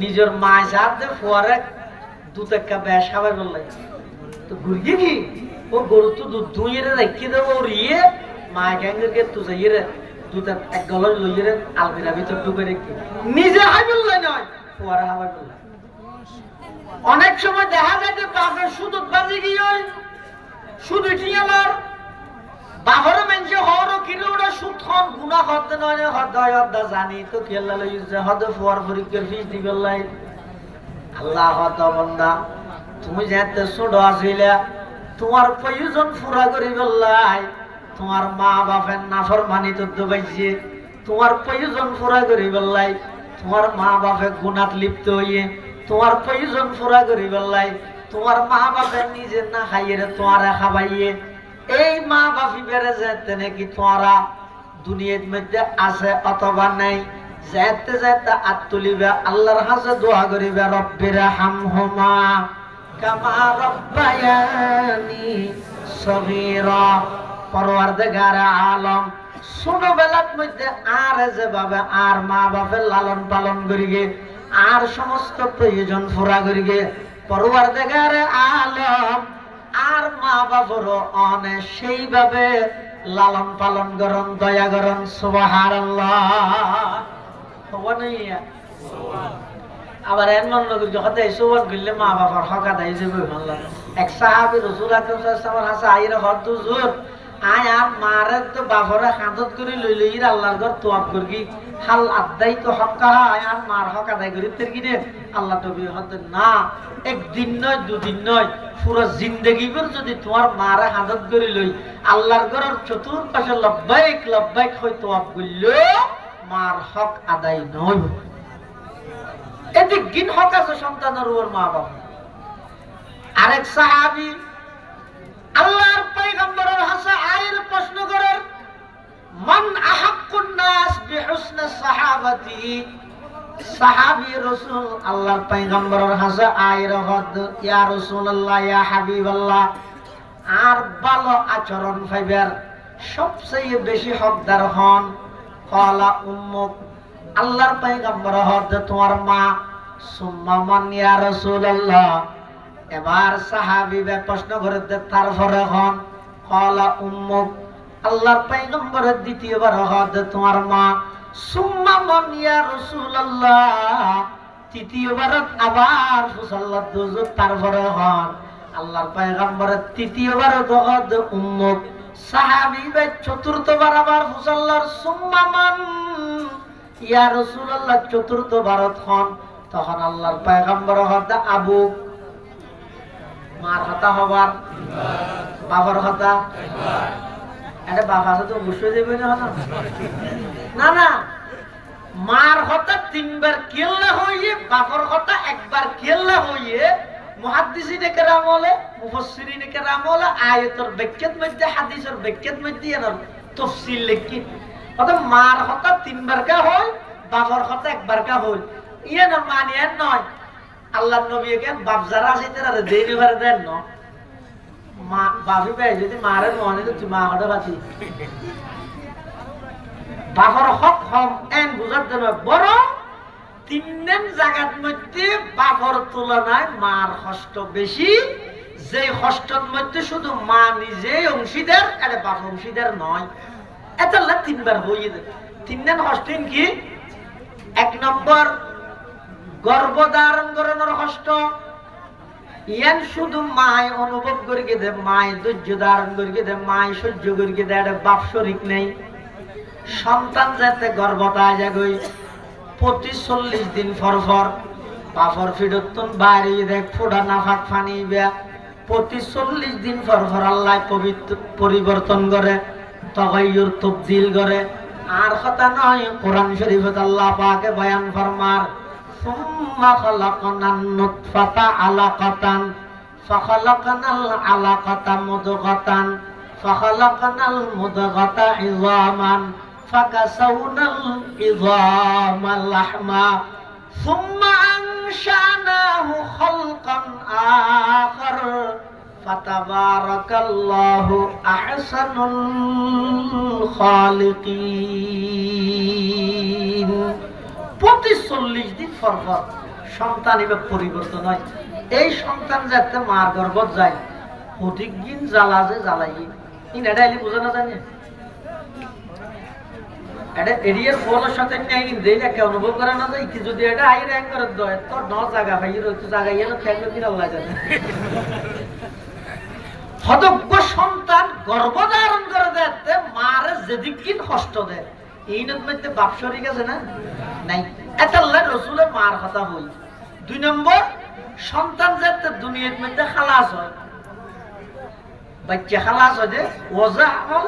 নিজের মায় সাথে ফুয়ারে দুধ একটা বেশ খাবার বললাই তো ঘুরিয়ে কি ও গরু তো দুধ ধুইয়ে রেখে দেবো ওর ইয়ে মায় গ্যাঙ্গে তু যাইয়ে দুধ এক গলজ লইয়ে আলমিরা ভিতর ঢুকে রেখে নিজে হাই বললাই নয় ফুয়ারে হাওয়াই বললাই। অনেক সময় দেখা যায় যে বাপের সুদূত বাজে গিয়ে শুধু টিয়ালার বাপরে মেনছে হরো কিলো ওটা সুদ খন গুনাহ করতে নয় হদায় হদা জানি তো কেল্লা লই যে হদ ফুয়ার পরীক্ষার ফিস দিবেলাই। আল্লাহ হদ বান্দা তুমি যেতে ছোট আছিলা, তোমার প্রয়োজন পুরা করি বললাই তোমার মা বাপের নাফরমানি তো দবাইছে, তোমার প্রয়োজন পুরা করি বললাই তোমার মা বাপে গুনাত লিপ্ত হইয়ে, তোমার প্রয়োজন পুরা করি বললাই তোমার মা বাপের নিজে না খাইয়ে তোমারে খাবাইয়ে। এই মা বাপি বেড়ে যেতে নাকি তোরা দুনিয়ার মধ্যে আছে অথবা নাই, যেতে যেতে আত তুলিবে আল্লাহর কাছে দোয়া করিবে রব্বির হামহুমা কামা রব্বায়ানি সগীরা। পরওয়ারদিগার আলম ছোটবেলার মধ্যে আর যেভাবে আর মা বাপের লালন পালন করিগে আর সমস্ত প্রয়োজন পুরা করিগে পরওয়ারদিগার আলম আর মা বাবারও অনেক সেইভাবে লালন পালন করন দয়া করন। সুবহানাল্লাহ। আবার এমন নগর যখন সুবান করলে মা বাবার হক আদায় যাবে। এক সাহাবী রাসূল আকরাম সাল্লাল্লাহু আলাইহি ওয়াসাল্লাম হাসা আইরে হদ হুজুর আয় আর মারে তো বাবারে খাদত করে লই লই আল্লাহর ঘর তোয়াব করগি হাল আদাই তো হক কাহা আর মার হক আদায় করি তের কিনে আল্লাহ নবী হদ না, একদিন নয় দুদিন নয় পুরো জিন্দেগি ভর যদি তোমার মারে খাদত করে লই আল্লাহর ঘরের চতুর্পাশে লব্বাইক লব্বাইক হই তোয়াব করলো মার হক আদায় নয়। এদিক গিন হক আছে সন্তানের উপর মা বাবা। আরেক সাহাবী আল্লাহর পয়গম্বরের হাসা আয়ের প্রশ্ন করার মান আহাক্কুন নাস বিহুসনি সাহাবাতি। সাহাবী রাসূল আল্লাহর পয়গম্বরের হাসা আয়ের হদ ইয়া রাসূলুল্লাহ ইয়া হাবিবাল্লাহ আর ভালো আচরণ পাইবার সবচেয়ে বেশি হকদার হন। ক্বালা উম্মুক আল্লাহর পয়গম্বর হদ তোমার মা। সুম্মা মান ইয়া রাসূলুল্লাহ। এবার সাহাবী প্রশ্ন করে তারপরে হন ক্বালা উম্মুক আল্লাহর পয়গম্বরের দ্বিতীয়বার হদ তোমার মা। সুম্মা মান ইয়া রাসূলুল্লাহ। তৃতীয়বার আবার ফুসাল্লাত দুজু তারপরে হন আল্লাহর পয়গম্বরের তৃতীয়বার হদ উম্মুক। সাহাবী চতুর্থবার আবার ফুসাল্লার সুম্মা মান ইয়া রাসূলুল্লাহ চতুর্থবার হন তখন আল্লাহর পয়গম্বর হদ আবু। মার হতা হবার বাবার হতা এটা বাবা তো অবশ্যই দেবে না না মার হতা তিনবার কেল্লা হইয়ে বাবার হতা একবার কেল্লা হইয়ে মুহাদ্দিসিনে কেরাম হলে মুফাসসিরিনে কেরাম হলে আয়াতের ব্যাখ্যার মধ্যে হাদিসের ব্যাখ্যার মধ্যে এর তাফসীর লিখি অর্থাৎ মার হতা তিনবার কা হয় বাবার হতা একবার কা হয় ইয়ে না মানে নয়। আল্লাহ নবী কেন বাপ যারা আছে তারা দেরি করে দেন না মা বাপি ভাই যদি মারে মনে তো মা হতে পারছি বাপর হক হম এন বুঝার জন্য বড় তিন জায়গার মধ্যে বাপর তুলনায় মার কষ্ট বেশি। যে কষ্টের মধ্যে শুধু মা নিজে অংশীদার এটা বাপ অংশীদার নয়। এতলা তিনবার হইয়ে দেয়। তিন দিন হস্টেন কি? এক নম্বর গর্ভধারণ করানোর কষ্ট, ইয়ান শুধু মায় অনুভব করিয়ে দে, মায় ধৈর্য ধারণ করিয়ে দে, মায় সহ্য করিয়ে দে, বাপ শরীর নেই। সন্তান যাতে গর্ভতায় যাগই প্রতি 40 দিন পর পর বাপর ফিরতন বাইরে দেখ ফোড়া নাফাক ফানি বেয়া, প্রতি 40 দিন পর পর আল্লাহ পবিত্র পরিবর্তন করে, তগাইয়ুর তবদিল করে। আর কথা নয়, কোরআন শরীফত আল্লাহ পাকে বয়ান ফরমার সুম্মা খালাকনান নুতফাতা আলাকাতান ফাখালাকনাল আলাকাতা মুদগাতান ফাখালাকনাল মুদগাতা ইযামান ফাকাসাউনাল ইযামা লাহমা সুম্মা আনশানাহু খালকান আখার ফাতাবারাকাল্লাহু আহসানুল খালিকিন। প্রতি 40 দিন পর পর সন্তান এবার পরিবর্তন হয়। এই সন্তান যাতে মার গর্ভত যায় অধিক দিন জ্বালা যে জ্বালাই এটা এলি বোঝা না জানে, এটা এরিয়ার ফলের সাথে দেখে অনুভব করে না যায় কি। যদি এটা আই র্যাঙ্ক করে দেয় তোর ন জায়গা ভাই জায়গা ইয়ে খেলবে কিনা আল্লাহ জানে। হতজ্ঞ সন্তান গর্ভধারণ করে দেখতে মারে যেদিন কষ্ট দেয় এই মধ্যে বাপ শরীর আছে না নাই, এতাল্লাহ রসুলের মার কথা হই। 2 নম্বর সন্তান যাতে দুনিয়ার মধ্যে খালাস হয়, বাচ্চা খালাস হয় যে ওজা আমল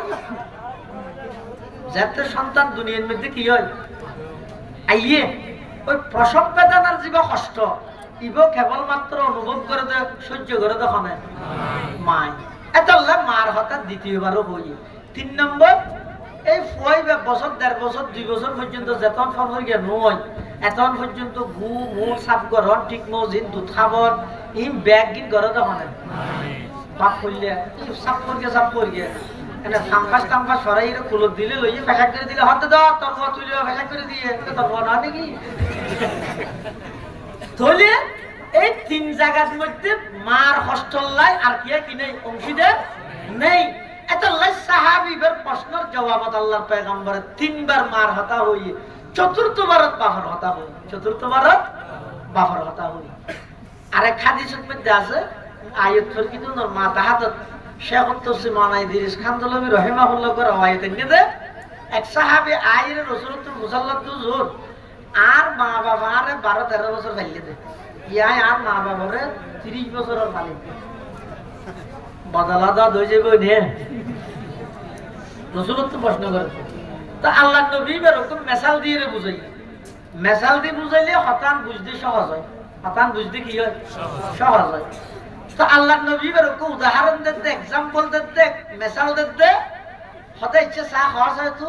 যাতে সন্তান দুনিয়ার মধ্যে কি হয় আইয়ে ওই প্রসব বেদনার জীব কষ্ট ইব কেবলমাত্র অনুভব করে দে, সহ্য করে দোকানে মায়। এতাল্লাহ মার হঠাৎ দ্বিতীয়বারও হই। 3 নম্বর এই 1 বছর 1.5 বছর 2 বছর পর্যন্ত যেতন ফল গিয়ে নয় এতন পর্যন্ত গু মুখ সাফ গ্রহণ ঠিক মজিদ দুধ খাবার ইম ব্যাগ গিন ঘরে দোকানে পাপ করলে সাফ করিয়ে এনে থাম্পাস সরাই কুলত দিলে লইয়ে পেশাক করে দিলে হাতে দাও তোর তুলে পেশাক করে দিয়ে তোর না নাকি তাহলে এই 3 জায়গার মধ্যে মার হস্টেলাই আর কি কি নেই অংশীদার নেই। এত সাহাবীদের প্রশ্নের জবাবত আল্লাহর পয়গম্বরের 3 বার মার হতা হই, 4th বারত বাফর হতা হই, 4th বারত বাফর হতা হই। আরেক হাদিসের মধ্যে আছে আয়াত ফরকিত নর মাতা হাতত শেখ তসলিমান ইদ্রিস খান দলবি রাহিমাহুল্লাহ করে আয়াত নিয়ে এক সাহাবী আইরে রাসূলুল্লাহ মুসাল্লাতু জুর আর মা বাবারে 12-13 বছর ফেলিয়ে দে, ইয়াই আর মা বাবারে 30 বছরের মালিক বদলা দাদ হয়ে যাবে নে। রাসূলুল্লাহ প্রশ্ন করে তা আল্লাহ নবী এরকম মেসাল দিয়ে বুঝাই, মেসাল দিয়ে বুঝাইলে হতান বুঝতে সহজ হয়, হতান বুঝতে কি হয় সহজ হয়। তো আল্লাহ নবী এরকম উদাহরণ দিতে, এক্সাম্পল দিতে, মেসাল দিতে হতে ইচ্ছে চা সহজ হয়। তো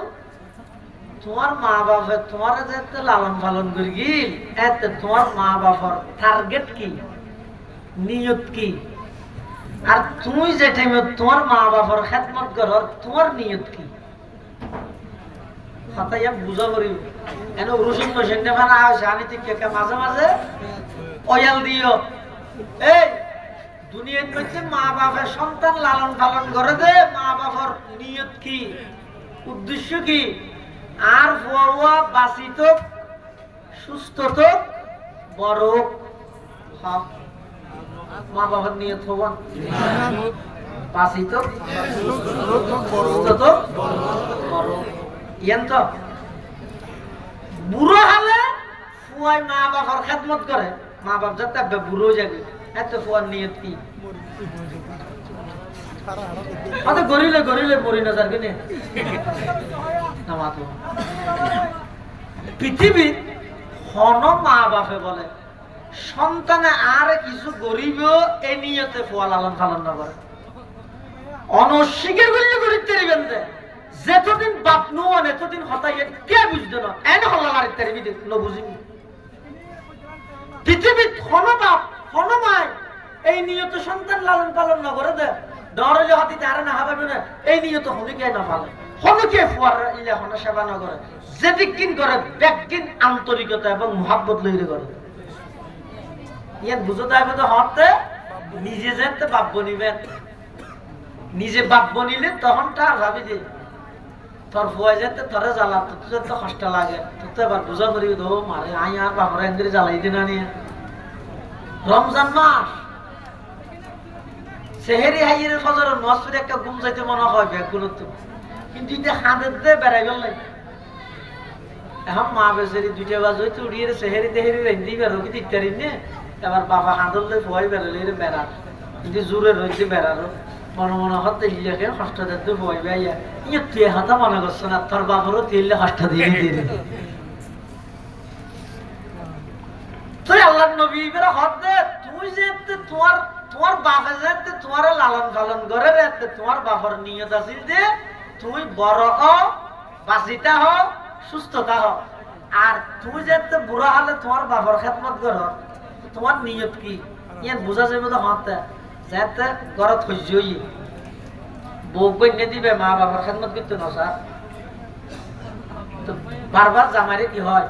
তোমার মা বাবা তোমার যাতে লালন পালন করি গিল এতে তোমার মা বাবার টার্গেট কি, নিয়ত কি, আর তুমি যে টাইমে তোমার মা বাবার খেদমত করো তোমার নিয়ত কি হাতাইয়া বুঝা করিব। এনে রসুন মেশিনটা ফানা আছে আমি ঠিক মাঝে মাঝে অয়াল দিও। এই দুনিয়ার মধ্যে মা বাবার সন্তান লালন পালন করে দে, মা বাবার নিয়ত কি, উদ্দেশ্য কি, আর ফুয়া বাঁচিত সুস্থ তো বড় হক মা বাবার নিয়ত হবান বাঁচিত সুস্থ তো বড় ইয়ান তো বুড়ো হলে ফুয়াই মা বাবার খেদমত করে, মা বাপ যাতে বুড়ো যাবে এত ফুয়ার নিয়ত কি গরিলে গরিলে মরি না যার কিনে পৃথিবীর হন মা বাপে বলে সন্তানে আর কিছু গরিব এই নিয়তে ফুয়া লালন পালন না করে অনস্বীকার করলে গরিব তেরিবেন দে যেতদিন বাপ নুয়ান এতদিন হতাইয়ে কে বুঝতো না এনে হল্লা লাড়ি তেরিবি ন বুঝিবি। পৃথিবীর হন বাপ হন মায় এই নিয়ত সন্তান লালন পালন না করে দে ডরলে হাতি তারা না হাবাবে না এই নিয়ত হনুকে না পালে হনুকে ফুয়ার ইলে হন সেবা না করে যেদিকিন করে ব্যাগকিন আন্তরিকতা এবং মহাব্বত লইলে করে ইয়ান বুঝতে হবে তো হতে নিজে যেতে বাপ বনিবেন, নিজে বাপ বনিলে তখন তার ভাবি যে তোর ফুয়া যেতে তোরে জ্বালা তোর তো কষ্ট লাগে তোর তো এবার বুঝা করি দো মারে আই আর বাপরে এন্দ্রে জ্বালাই দিনা নিয়ে রমজান মাস সেহেরি হাইয়ের ফজরের নসফের একটা ঘুম যাইতে মনে হয় ব্যাগগুলো তো কিন্তু এটা হাতের দিয়ে বেড়াই গেল এখন মা বেচারি 2টা বাজে হইতে উড়িয়ে সেহেরি তেহেরি রেন্দি বেরো কি ইত্যাদি নিয়ে এবার বাবা হাঁদল দিয়ে ফুয়াই বেরোলে বেড়ার কিন্তু জোরে রয়েছে বেড়ারও মনে মনে হতে ইলেখে কষ্ট দিতে ফুয়াই বেড়াইয়া ইয়ে তুই হাতা মনে করছো না তোর বাবারও তিলে কষ্ট দিয়ে দিয়ে তুই আল্লাহ নবী বেরা হত দে তুই যে তোমার তোমার বাপে যে তোমার লালন পালন করে রে তোমার বাবার নিয়ত আছিল যে তুই বড় হ বাঁচিতা হ সুস্থতা হ আর তুই যে বুড়া হলে তোমার বাবার খেদমত কর তোমার নিয়ত কি ইয়ান বোঝা যাবে তো হতে যাতে ঘরত সহ্যই বউ কন্যা দিবে মা বাবার খেদমত করতে না স্যার তো বারবার জামাইরে কি হয়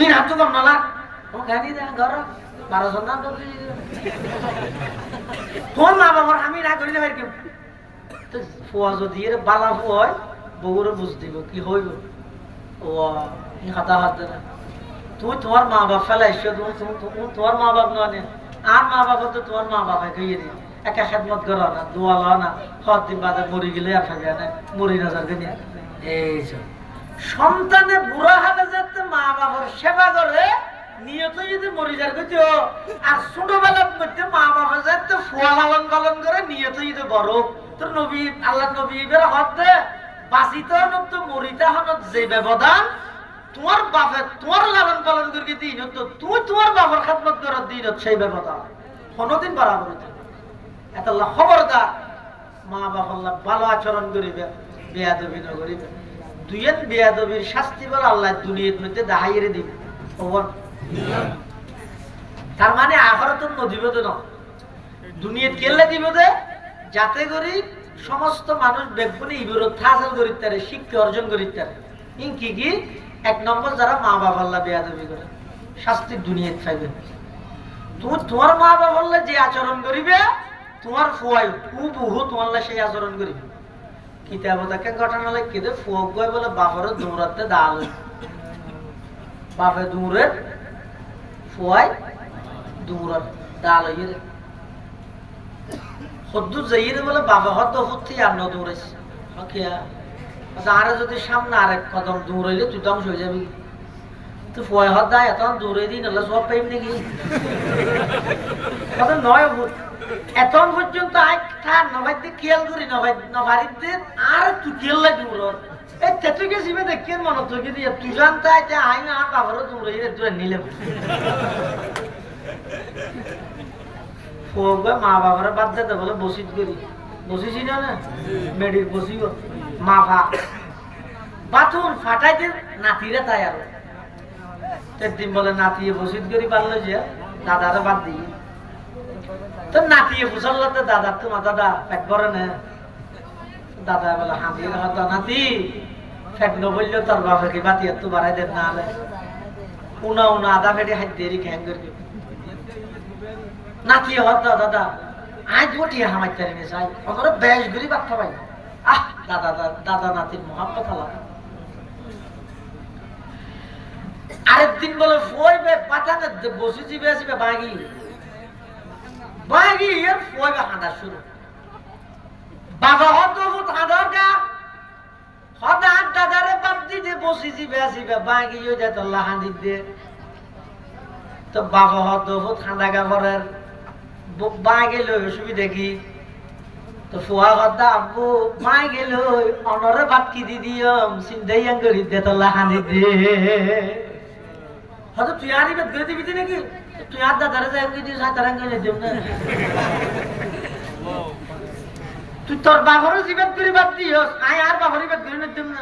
এই নাম তো কম নালা ও গানি দে ঘর 12 জন নাম তো তোর মা বাবার আমি না করি না কি তো ফুয়া যদি এর বালা হয় বউরে বুঝ দিব কি হইব ও এই হাতা হাত দে না তুই তোমার মা বাপ ফেলাইছো তোমার মা বাপ নয় আর মা বাপ তো তোমার মা বাপে কইয়ে দি একা খেদমত করো না দোয়া লো না হদ দিন বাদে মরি গেলে আর থাকে না মরি না যার গেলে এই সন্তানে বুড়া হালে যাতে মা বাবার সেবা করে নিয়ত যদি মরি যার গতি আর ছোটবেলার মধ্যে মা বাবা যাতে ফুয়া লালন পালন করে নিয়ত যদি বড় তোর নবী আল্লাহ নবী বেরা হদ দে বাঁচিতে হন তো মরিতে হন যে ব্যবধান তোমার বাপে তোমার লালন পালন করে দিন তো তুই তোমার বাবার খেদমত করার দিন সেই ব্যবধান কোনদিন বরাবর এত খবরদার মা বাবা ভালো আচরণ করিবে বেয়াদবি না করিবে দুইয়ের বেয়াদবির শাস্তি বলে আল্লাহ দুনিয়ার মধ্যে দাহাইরে দিবে তার মানে আখরাতন নদীব না দুনিয়াত কেলে দিব দে যাতে করি সমস্ত মানুষ বেগুনি ইবরত হাসিল করিতে পারে শিক্ষা অর্জন করিতে পারে কি কি 1 নম্বর যারা মা বাবা আল্লাহ বেয়াদবি করে শাস্তি দুনিয়াত পাইবে তুমি তোমার মা বাবা আল্লাহ যে আচরণ করিবে তোমার ফুয়াই হুবহু তোমার সেই আচরণ করিবে কিতাবতাকে ঘটনা লিখে দে ফুয়াক গয় বলে বাপরে দৌড়াতে দাঁড়াল বাপে দৌড়ের ফুয়াই দৌড়ার দাঁড়াল ইয়ে সদ্দুর যাইয়ে বলে বাবা হত হচ্ছে আর ন দৌড়াইছে আরে যদি সামনে আরেক কদম দৌড়াইলে তুই ধ্বংস হয়ে যাবি তো ফুয়াই হত দায় এত দৌড়াই দিই নাহলে সব পাইব নাকি নয় এতন পর্যন্ত নভাইতে খেয়াল করি নভারিতে আর তুই খেয়াল লাগে দৌড়র এই তেতুকে জিবে দেখি মনে তোকে দিয়ে তুই জানতে আই আর বাবারও দৌড়াই তুই নিলে মা বাবার বাদ দিতে বলে বসিত করি বসিছি না মেডির বসিব মা ভা বাথুন ফাটাই দে নাতিরে তাই আর একদিন বলে নাতিয়ে বসিত করি পারলো যে দাদারে বাদ দিয়ে তো নাতিয়ে বুঝাল দাদা তোমার দাদা পেট ভরে না দাদা বলে হাঁদিয়ে হতো নাতি ফেট ন বললেও তোর বাপে কি বাতি একটু বাড়াই দেব না হলে উনা উনা আদা ফেটে হাত দিয়ে ঘ্যাং করি নাতি হতো দাদা আজ বটিয়ে হামাইতে নিয়ে চাই ওদের বেশ ঘুরি বাচ্চা পাই আহ দাদা দাদা নাতির মহাব্বত আলাদা আরেকদিন বলে ফইবে পাঠানে বসেছি বেসিবে বাগি বাগি এর ফইবে হাঁটা শুরু বাবা হতো হাঁটার গা হঠাৎ দাদারে বাদ দিতে বসেছি বেসিবে বাগি ওই যে তোল্লা হাঁদি দে তো বাবা হতো হাঁটা গা ভরের মা গেল অসুবিধা কি তো ফুয়া কথা আব্বু মা গেল অনরে ভাত কি দি দিয়ম চিন্তাই করি দে তোলা হানি দে হয়তো তুই আর ইবাদ করে দিবি নাকি তুই আর দাদারে যাই কি দিস তারা কিনে দেব না তুই তোর বাবারও জীবাদ করে বাদ দিস আই আর বাবার ইবাদ করে দেব না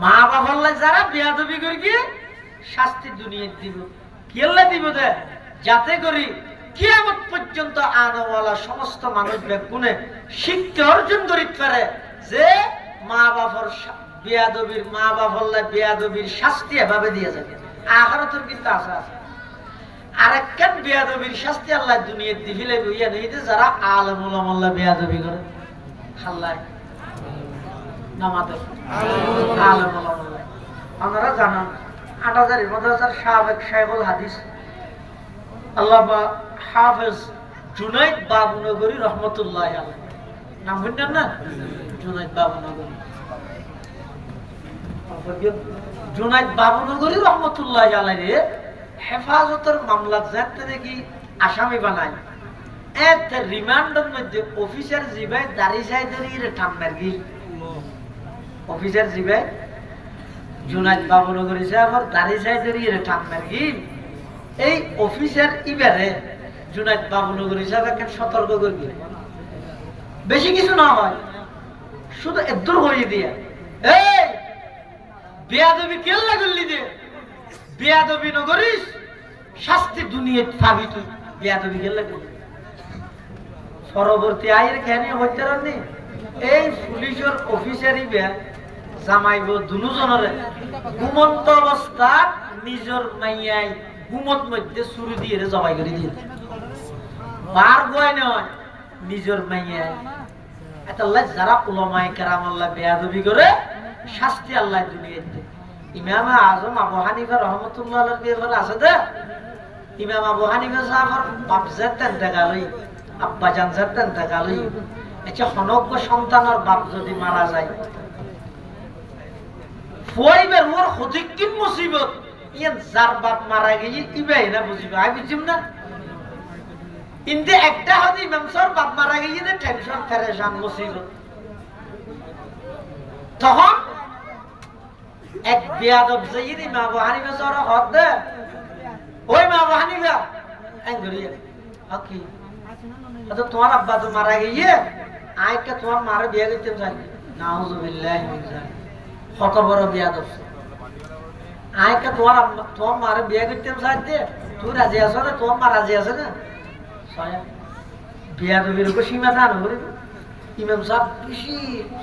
মা বাবার যারা বেয়াদবি করি কি শাস্তি দুনিয়া দিব কেল্লা দিব দে যাতে করি কিয়ামত পর্যন্ত আনাওয়ালা সমস্ত মানুষ বেগুনে শিক্ষা অর্জন করিতে পারে যে মা বাবার বেয়াদবির মা বাবার বেয়াদবির শাস্তি এভাবে দিয়ে যাবে আখিরাতের কিন্তু আশা আছে আরেকখান বেয়াদবির শাস্তি আল্লাহ দুনিয়ার দিলে বইয়া নিতে যারা আলেম উলামা বেয়াদবি করে আল্লাহ নামাতে আলেম উলামা আপনারা জানেন ৮০০০ মাদ্রাসার সাবেক শাইখুল হাদিস আল্লামা হাফেজ জুনাইদ বাবুনগরী রহমতুল্লাহ আলাইহি নাম শুনছেন না? জুনাইদ বাবুনগরী জুনাইদ বাবুনগরী রহমতুল্লাহ আলাইহি হেফাজতের মামলা যাতে নাকি আসামি বানায় এতে রিমান্ডের মধ্যে অফিসার জিবাই দাড়ি সাইদের ঠান্ডার কি অফিসার জিবাই জুনাইদ বাবুনগরী সাহেব দাড়ি সাইদের ঠান্ডার কি এই অফিসার ইবারে জুনাইদ বাবুনগরী সাহেব একটা সতর্ক করবে বেশি কিছু না হয় শুধু এদুর হয়ে দিয়ে এই বেয়াদবি কেল্লা করলি দে বেয়াদবি নগরিস শাস্তি দুনিয়া পাবি তুই বেয়াদবি কেল্লা করলি পরবর্তী আয়ের জ্ঞানী হইতে রানি এই পুলিশের অফিসারই বে জামাইব দুজনরে ঘুমন্ত অবস্থা নিজের মাইয়াই ঘুমত মধ্যে ছুরি দিয়ে জবাই করে দিয়ে বার বয় নয় নিজের মাইয়াই আল্লাহ যারা উলামায়ে কেরাম আল্লাহ বেয়াদবি করে শাস্তি আল্লাহ দুনিয়াতে ইমাম আজম আবু হানিফা রহমতুল্লাহ আলাইহি ব্যাপারে আছে দে ইমাম আবু হানিফা সাহেবের বাপ জাতেন দেখালই আব্বা জান জাতেন দেখালই আচ্ছা হনজ্ঞ সন্তানের বাপ যদি মারা যায় ফয়বের ওর ক্ষতি কি মুসিবত ইয়ান যার বাপ মারা গিয়ে ইবাই না বুঝিবে আমি বুঝিম না কিন্তু একটা হদি ইমাম সাহেব বাপ মারা গিয়ে টেনশন পেরেশান মুসিবত তখন এক বেয়াদব সাইয়্যিদ ইমাম আবু হানিফা সর হদ দে ওই ইমাম আবু হানিফা আই ধরিয়ে কি তো তোমার আব্বা তো মারা গিয়ে আইকা তোমার মারে বিয়ে করতে চাই নাউযুবিল্লাহি মিন যালিক কত বড় বেয়াদব আইকা তোমার মারে বিয়ে করতে চাই দে তুই রাজি আছো না তোমার মা রাজি আছে না সয়া বেয়াদবির উপর সীমা থানো করে ইমাম সাহেব বেশি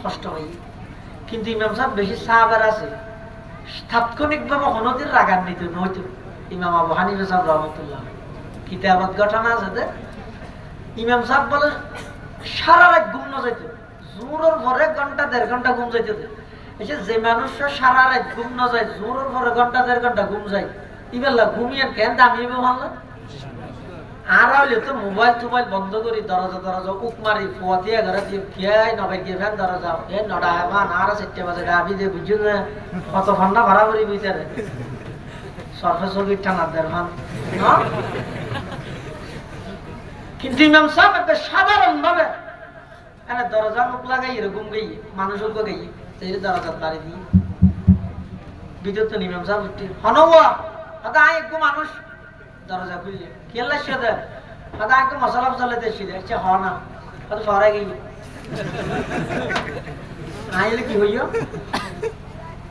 কষ্ট হয় কিন্তু ইমাম সাহেব বেশি সাহাবার আছে তাৎক্ষণিকভাবে হনদের রাগান্বিত নইত ইমাম আবু হানিফা সাহেব রহমতুল্লাহ কিতাবত ঘটনা আছে ইমাম সাহেব বলে সারা রাত ঘুম না যাইত জোরের ভরে ঘন্টা ১.৫ ঘন্টা ঘুম যাইতে যে মানুষ সারা রাত ঘুম না যায় জোরের ভরে ঘন্টা ১.৫ ঘন্টা ঘুম যায় ইবেলা ঘুমিয়ে কেন দামি ভালো আর হইলে তো মোবাইল টোবাইল বন্ধ করি দরজা উক মারি ফুয়াতিয়া ঘরে দিয়ে খেয়াই নবাই গিয়ে ফেন দরজা এ নডা হেমান আর ৪টে বাজে ডাবি দিয়ে বুঝুন না কত ঘন্টা ভাড়া করি বুঝতে সরফে ছবির টানার দেড় কিন্তু ইমাম সাহেব একটা সাধারণ ভাবে দরজা মুখ লাগাই এরকম গাই মানুষের গাই সেই দরজার বাড়ি দিয়ে বিদ্যুৎ তো ইমাম সাহেব উঠি হনওয়া আয় একটু মানুষ দরজা খুললে কেল্লা সাথে আদা আগে মশলা ফসলা দেশি দে আচ্ছা হ না কত সরাই গেই আইলে কি হইও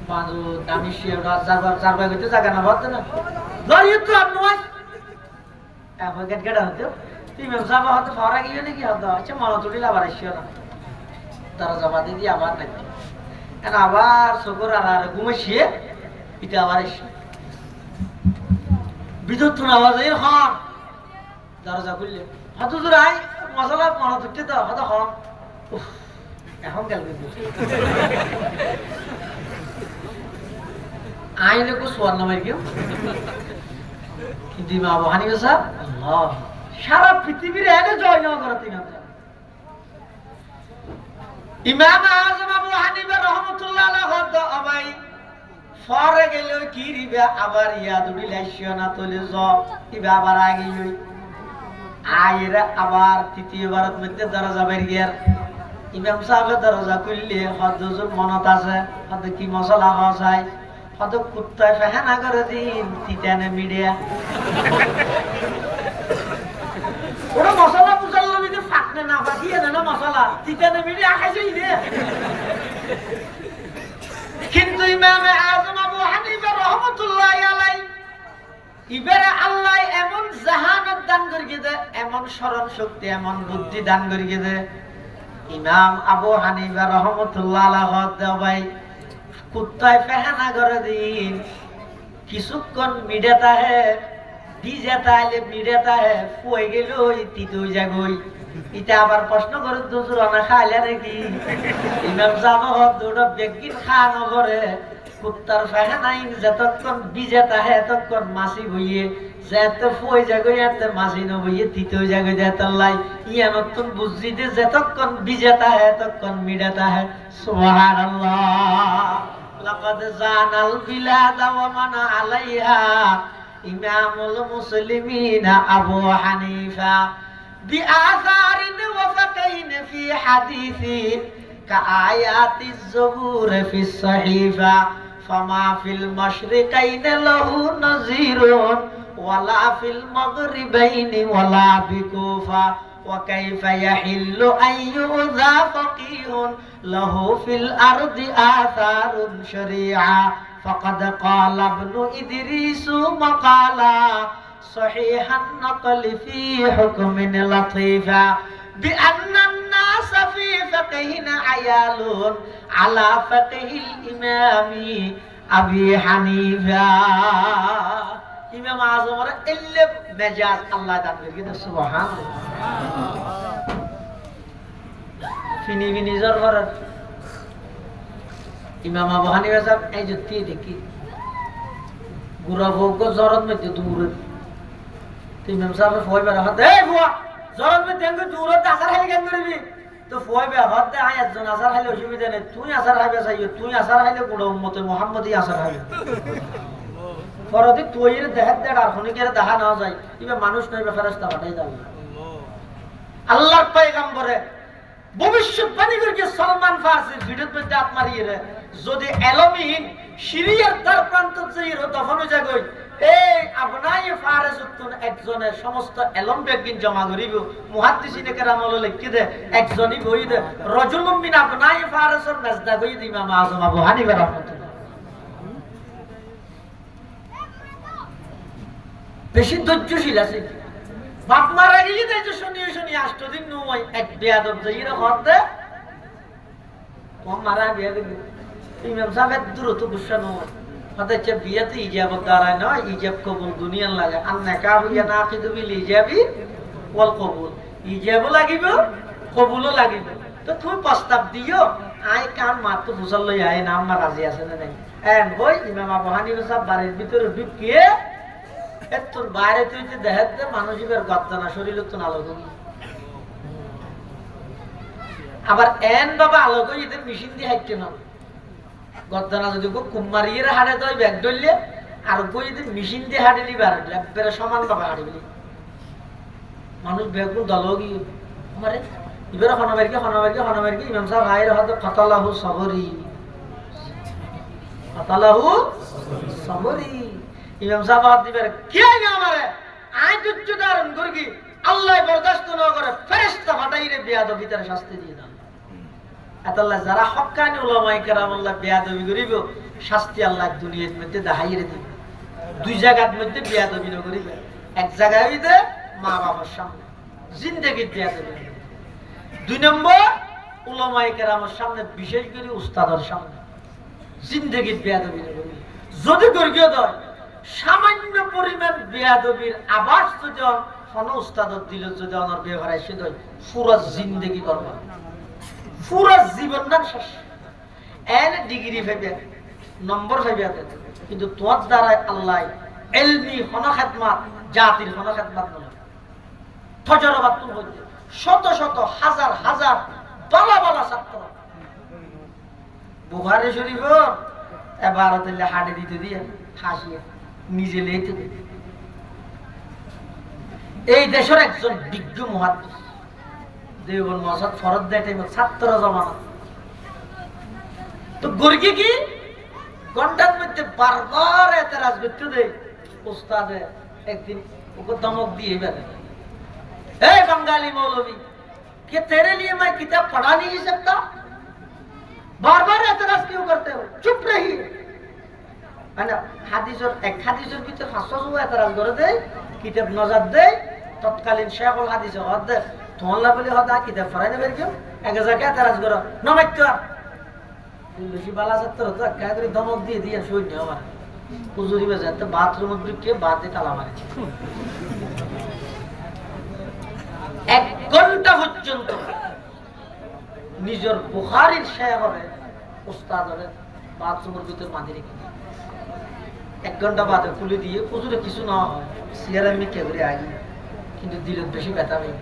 বাজু দামি শিয়ারা চারবার করতে জায়গা না বলতে না ধরিয়ে তো আপনি এখন গেট হতো তুই ব্যবসা হতে সরাই গিয়ে নাকি হতো আচ্ছা মনে তুলিল আবার আসিও না দরজা বাদি দিয়ে আবার নাকি আবার শকুর আর ঘুমে শিয়ে এটা আবার এসে বিদ্যুৎ আওয়াজ হন দরজা খুললে হয়তো তোর আই মশলা মনে ধরতে তো হয়তো হন এখন গেল আইলে কো সোয়ার নামের কেউ কিন্তু ইমাম আবু হানিফা সাহেব আল্লাহ সারা পৃথিবীর এনে জয় নেওয়া করতে ইমাম আজম আবু হানিফা রহমতুল্লাহ আলাইহি আবাই ফরে গেল কি রিবা আবার ইয়াদুডি লাইছিও না তলে জ ইবা আবার আগে লই আইরা আবার তৃতীয়বারের মধ্যে দরজা বের গিয়ার ইমাম সাহেব দরজা খুললে হযরত মনত আছে হদ কি মশলা হসাই হদ কুত্তায় ফাহানা করে দিন তিতানে মিডিয়া ওরা মশলা মুসল্লা বিদে ফাকনে না বাকিয়ে না মশলা তিতানে মিডিয়া খাইছই দে কিন্তু ইমাম আজম আবু হানিফা রহমতুল্লাহ আলাইহি ইবারে আল্লাহ এমন জাহানত দান করিয়ে দে এমন স্মরণ শক্তি এমন বুদ্ধি দান করিয়ে দে ইমাম আবু হানিফা রহমতুল্লাহ আলাইহি ভাই কুত্তায় পেহানা করে দিন কিছুক্ষণ মিডাতা হে বিজেতা আইলে মিডেতা হে ফুয়ে গেল তিতে হয়ে যাগই ইটা আবার প্রশ্ন করে দুজুর না খাইলে নাকি ইমাম সাহেব হক দুটো বেগিন খানো করে কুত্তার ফেহে নাই যতক্ষণ বিজেতা হে ততক্ষণ মাসি বইয়ে যেতে ফুয়ে যাগই এতে মাসি ন বইয়ে তিতে হয়ে যাগই যেতলাই ইয়া নতুন বুঝছি যে যতক্ষণ বিজেতা হে ততক্ষণ মিডেতা হে সুবহানাল্লাহ লাকাদ জানাল বিলাদা ওয়া মান আলাইহা ইমামুল মুসলিমিন আবু হানিফা بآثار وفقين في حديث كآيات الزبور في الصحيفة فما في المشرقين له نظير ولا في المغربين ولا بكوفة وكيف يحل أن يؤذى فقيه له في الأرض آثار شريعة فقد قال ابن إدريس مقالا صحيح النقل في حكم لطيفة بأن الناس في فقه عيال على فقه الإمام أبي حنيفة إمام أعظم إلا مجاز الله تعالى كده سبحان فيني فيني زرور إمام أبو حنيفة صاحب أي جتي देखी गुरा भोग को जरूरत में दूर ইমাম সাহেব ফয় বের হাত এই ফুয়া জরত মে তেঙ্গ দূরত আসার হাই কেন করবি তো ফয় বের হাত দে আয় একজন আসার হাইলে অসুবিধা নেই তুই আসার হাইবে চাইও তুই আসার হাইলে গুড় উম্মতে মুহাম্মদই আসার হাইবে ফরদি তুই এর দেখাত দে আর খনিকের দেখা না যায় ইবে মানুষ নইবে ফেরেশতা পাঠাই দাও আল্লাহর পয়গম্বরে ভবিষ্যৎবাণী করে সলমান ফারসি ভিডিওর মধ্যে হাত মারিয়ে রে যদি এলমিহীন সিরিয়ার তার প্রান্ত যাই দফন হয়ে যায় এই আপনাই ফারেজুতুন একজনের সমস্ত এলম বেগিন জমা করিব মুহাদ্দিসিনে কেরামল লিখি দে একজনই বই দে রাজুলুম মিন আপনাই ফারেজুর নাজদা কই দি ইমাম আযম আবু হানিফা রাহমাতুল্লাহ বেশি ধৈর্যশীল আছে বাপ মারা গেলি তাই যে শুনি 8 দিন নয় এক বেয়াদব যাইরা হতে কম মারা বিয়া দিল ইমাম সাহেব দ্রুত গুসা নয় হচ্ছে বিয়েতে ইজাবত দাঁড়ায় না ইজাব কবুল দুনিয়ার লাগে আর নেকা হইয়া না কিন্তু বিল ইজাবি ওয়াল কবুল ইজাবও লাগিব কবুলও লাগিব তো তুমি প্রস্তাব দিও আই কান মাত্র বুঝাল লই আয় না আমার রাজি আছে না নাই এন হই ইমাম আবু হানিফা সাহেব বাড়ির ভিতরে ঢুকিয়ে এত বাইরে তুই যে দেখাতে মানুষের গদ্দানা শরীর তো আলোক আবার এন বাবা আলোক এদের মেশিন দিয়ে হাইটে না গদ্দানা যদি খুব মারিয়ে হাড়ে দেয় ব্যাগ ধরলে আর বই যদি মেশিন দিয়ে হাড়ে নিবে আর একবারে সমান ভাবে হাড়ে বলি মানুষ ব্যাগুন দল গিয়ে মারে এবারে হনবারকে ইমাম সাহেব হাইর হয়তো ফাতালাহু সবরি ইমাম সাহেব হাত দিবে কে না আমারে আই তুচ্ছু দারুন করগি আল্লাহ বরদাস্ত না করে ফেরেশতা ফাটাইরে বেয়াদব ভিতরে শাস্তি দিয়ে দাও আল্লাহ যারা হক্কানি উলামায়ে কেরাম আল্লাহ বেয়াদবি করিব শাস্তি আল্লাহ দুনিয়ার মধ্যে দেখাইরে দিবে দুই জায়গার মধ্যে বেয়াদবি না করিবে এক জায়গায় হইতে মা বাবার সামনে জিন্দেগির বেয়াদবি দুই নম্বর উলামায়ে কেরামের সামনে বিশেষ করে উস্তাদের সামনে জিন্দেগির বেয়াদবি না করিবে যদি গর্গিয়ে দেয় সামান্য পরিমাণ বেয়াদবির আভাস যদি কোনো উস্তাদত দিল যদি অনর ব্যবহার এসে দেয় পুরো জিন্দেগি করবা পুরো জীবন না শেষ এন ডিগ্রি পাইবে নম্বর পাইবে কিন্তু তোর দ্বারা আল্লাহ এলমি হন খেদমাত জাতির হন খেদমাত নয় ফজরবাদ তুল হইতে শত শত হাজার হাজার বালা বালা ছাত্র বুখারী শরীফ এবার দিলে হাড়ে দিতে দিয়ে হাসিয়ে নিজে লেতে এই দেশের একজন বিজ্ঞ মুহাদ্দিস দেওবন্দ মসজিদ ফরজ দেয় টাইম ছাত্র জমানা তো গর্গি কি ঘন্টার মধ্যে বারবার এতরাজ করতে দেয় উস্তাদে একদিন ওকে ধমক দিয়ে বেড়ে ए बंगाली मौलवी कि तेरे लिए मैं किताब पढ़ा नहीं सकता बार बार एतराज क्यों करते हो चुप रहिए है ना हादिसर एक हादिसर भीतर 500 एतराज করে দেয় কিতাব নজর দেয় তৎকালীন শেখুল হাদিস হদ তোমলা বলি হদা কিতাব পড়াই দেবে কেউ এক জায়গায় এতরাজ করো নমাইতো বেশি বালা ছাত্র তো কায় করে ধমক দিয়ে দিয়ে শহীদ নেওয়া হুজুরি বাজার তো বাথরুম ঢুকে বাদ দিয়ে তালা মারে 1 ঘন্টা পর্যন্ত নিজের বুখারীর শেখরে উস্তাদরে বাথরুমের ভিতর বাঁধি রেখে 1 ঘন্টা বাদে খুলে দিয়ে হুজুরে কিছু না হয় সিয়ার আমি কেবরে আই কিন্তু দিলের বেশি ব্যথা নেই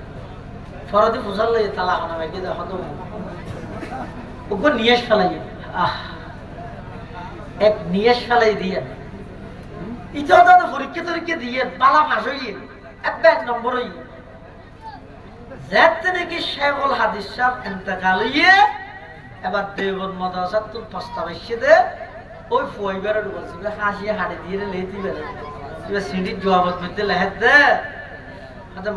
ফরদি ফুসাল লাগে তালা খানা মেঘে দেখা তো ওকে নিয়েস ফেলাই এক নিয়েস ফেলাই দিয়ে ইটাও দাদা পরীক্ষা তরীক্ষা দিয়ে পালা পাশ হইয়ে 1 নম্বর হইয়ে যেতে নাকি শেখুল হাদিস সাহেব ইন্তেকাল হইয়ে এবার দেওবন্দ মাদ্রাসার তো প্রস্তাব এসে দে ওই ফুয়াইবারে বলছি হাসিয়ে হাড়ে দিয়ে লেতি বেড়ে এবার সিঁড়ির জবাবত মধ্যে লেহেদ দে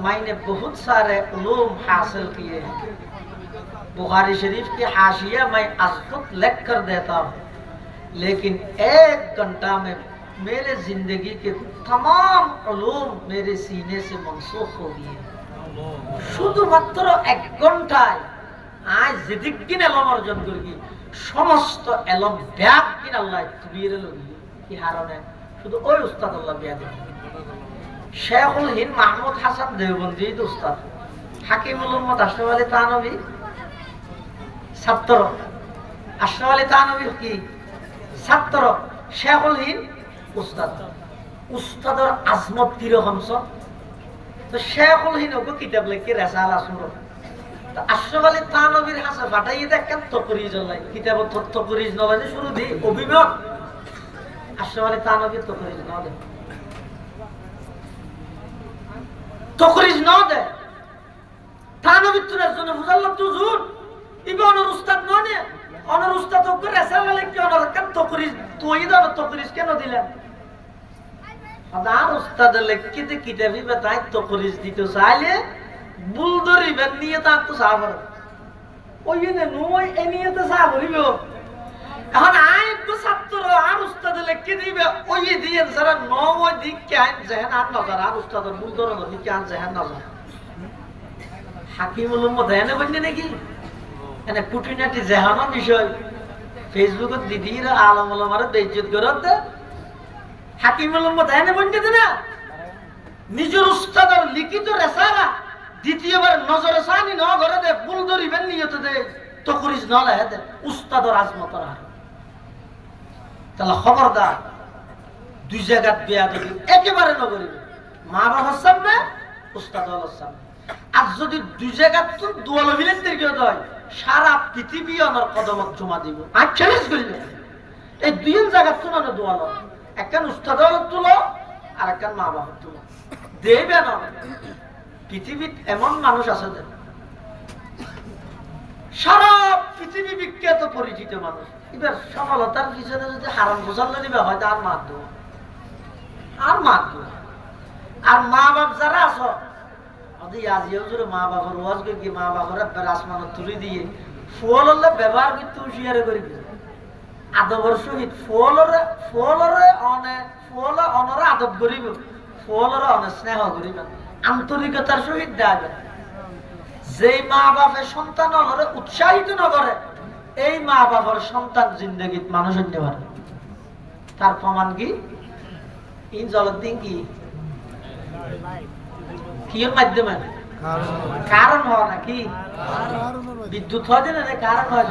मैंने बहुत सारे उलूम हासिल किए हैं बुखारी शरीफ की हाशिया मैं खुद लिख कर देता हूँ लेकिन 1 घंटा में मेरे जिंदगी के तमाम उलूम मेरे सीने से मनसूख हो गए শুধুমাত্র 1 ঘন্টায় আজ যেদিক কিন এলম অর্জন করি সমস্ত এলম ব্যাগ কিন আল্লাহ তুলিয়ে লগি কি হারণে শুধু ওই উস্তাদ আল্লাহ বিয়া দেন শেখুল হিন্দ মাহমুদ হাসান দেওবন্দি উস্তাদ হাকিমুল উম্মত আশরাফ আলী থানভী ছাত্র আশরাফ আলী থানভী কি ছাত্র শেখুল হিন্দ উস্তাদ উস্তাদর আজমত কিরকম তো শেখুল হিন্দ ওকে কিতাব লিখে রেসালা শুনো তো আশরাফ আলী থানভীর হাসে ফাটাইয়ে দেখেন তকরিজ লাই কিতাব তকরিজ নলে শুরু দি অভিমত আশরাফ আলী থানভীর তকরিজ নলে তকরিজ ন দে থানবিত্তুরের জন্য ফুজাল্লাহ তুজুর ইবা অনর উস্তাদ ননে অনর উস্তাদ ওকে রেসালা লিখে অনর কেন তকরিজ তুই দাও তকরিজ কেন দিলেন আদার উস্তাদ লিখে তে কিতাবি বেতাই তকরিজ দিতে চাইলে বুলদরি বেন নিয়ে তা তো সাবর ওই নে নয় এ নিয়ে তো সাবরিব এখন আয় তো ছাত্র আর উস্তাদ লিখে দিবে ওই দিয়ে সারা নয় দিক কেন জেহেন আর নজর আর উস্তাদের বুলদর নদী কেন জেহেন নজর হাকিমুল উম্মত এনে বললে নাকি এনে কুটিনাটি জেহানো বিষয় ফেসবুকত দিদির আলম আলমারে বেইজ্জত করত হাকিমুল উম্মত এনে বললে না নিজের উস্তাদের লিখিত রেসালা দ্বিতীয়বার নজরে সানি ন ঘরে দে বুলদরি বেন নিয়ত দে তকরিজ ন লেহে দে উস্তাদের আজমতর হার তাহলে খবরদার 2 জায়গাত বিয়া দিবি একেবারে নগরিবে মা বাবার সামনে উস্তাদ হলার সামনে আর যদি 2 জায়গাত তো দুয়ালো মিলেন থেকে হয় সারা পৃথিবী অনর কদমত জমা দিব আর চ্যালেঞ্জ করিলে এই 2 জায়গাত তো না দুয়ালো একখান উস্তাদ হলার তুলো আর একখান মা বাবার তুলো দেবে না পৃথিবীত এমন মানুষ আছে যে সারা পৃথিবী বিখ্যাত পরিচিত মানুষ এবার সফলতার পিছনে যদি হারাম বোঝানো নিবে হয়তো আর মার দেবো আর মা বাপ যারা আছো আজিও জোরে মা বাবার ওয়াজ কি মা বাবার একবার আসমানত তুলে দিয়ে ফুল হলে ব্যবহার কিন্তু হুঁশিয়ারে করি আদবর সহিত ফুলরে অনরে আদব করিব ফুলরে অনে স্নেহ করিব আন্তরিকতার সহিত দেবে যেই মা বাপের সন্তান হলে উৎসাহিত না করে এই মা বাবার সন্তান জিন্দগিত মানুষ হইতে পারে তার প্রমাণ কি ইন জলদিন কি কির মাধ্যমে কারণ হয় নাকি বিদ্যুৎ হয় না কারণ হয়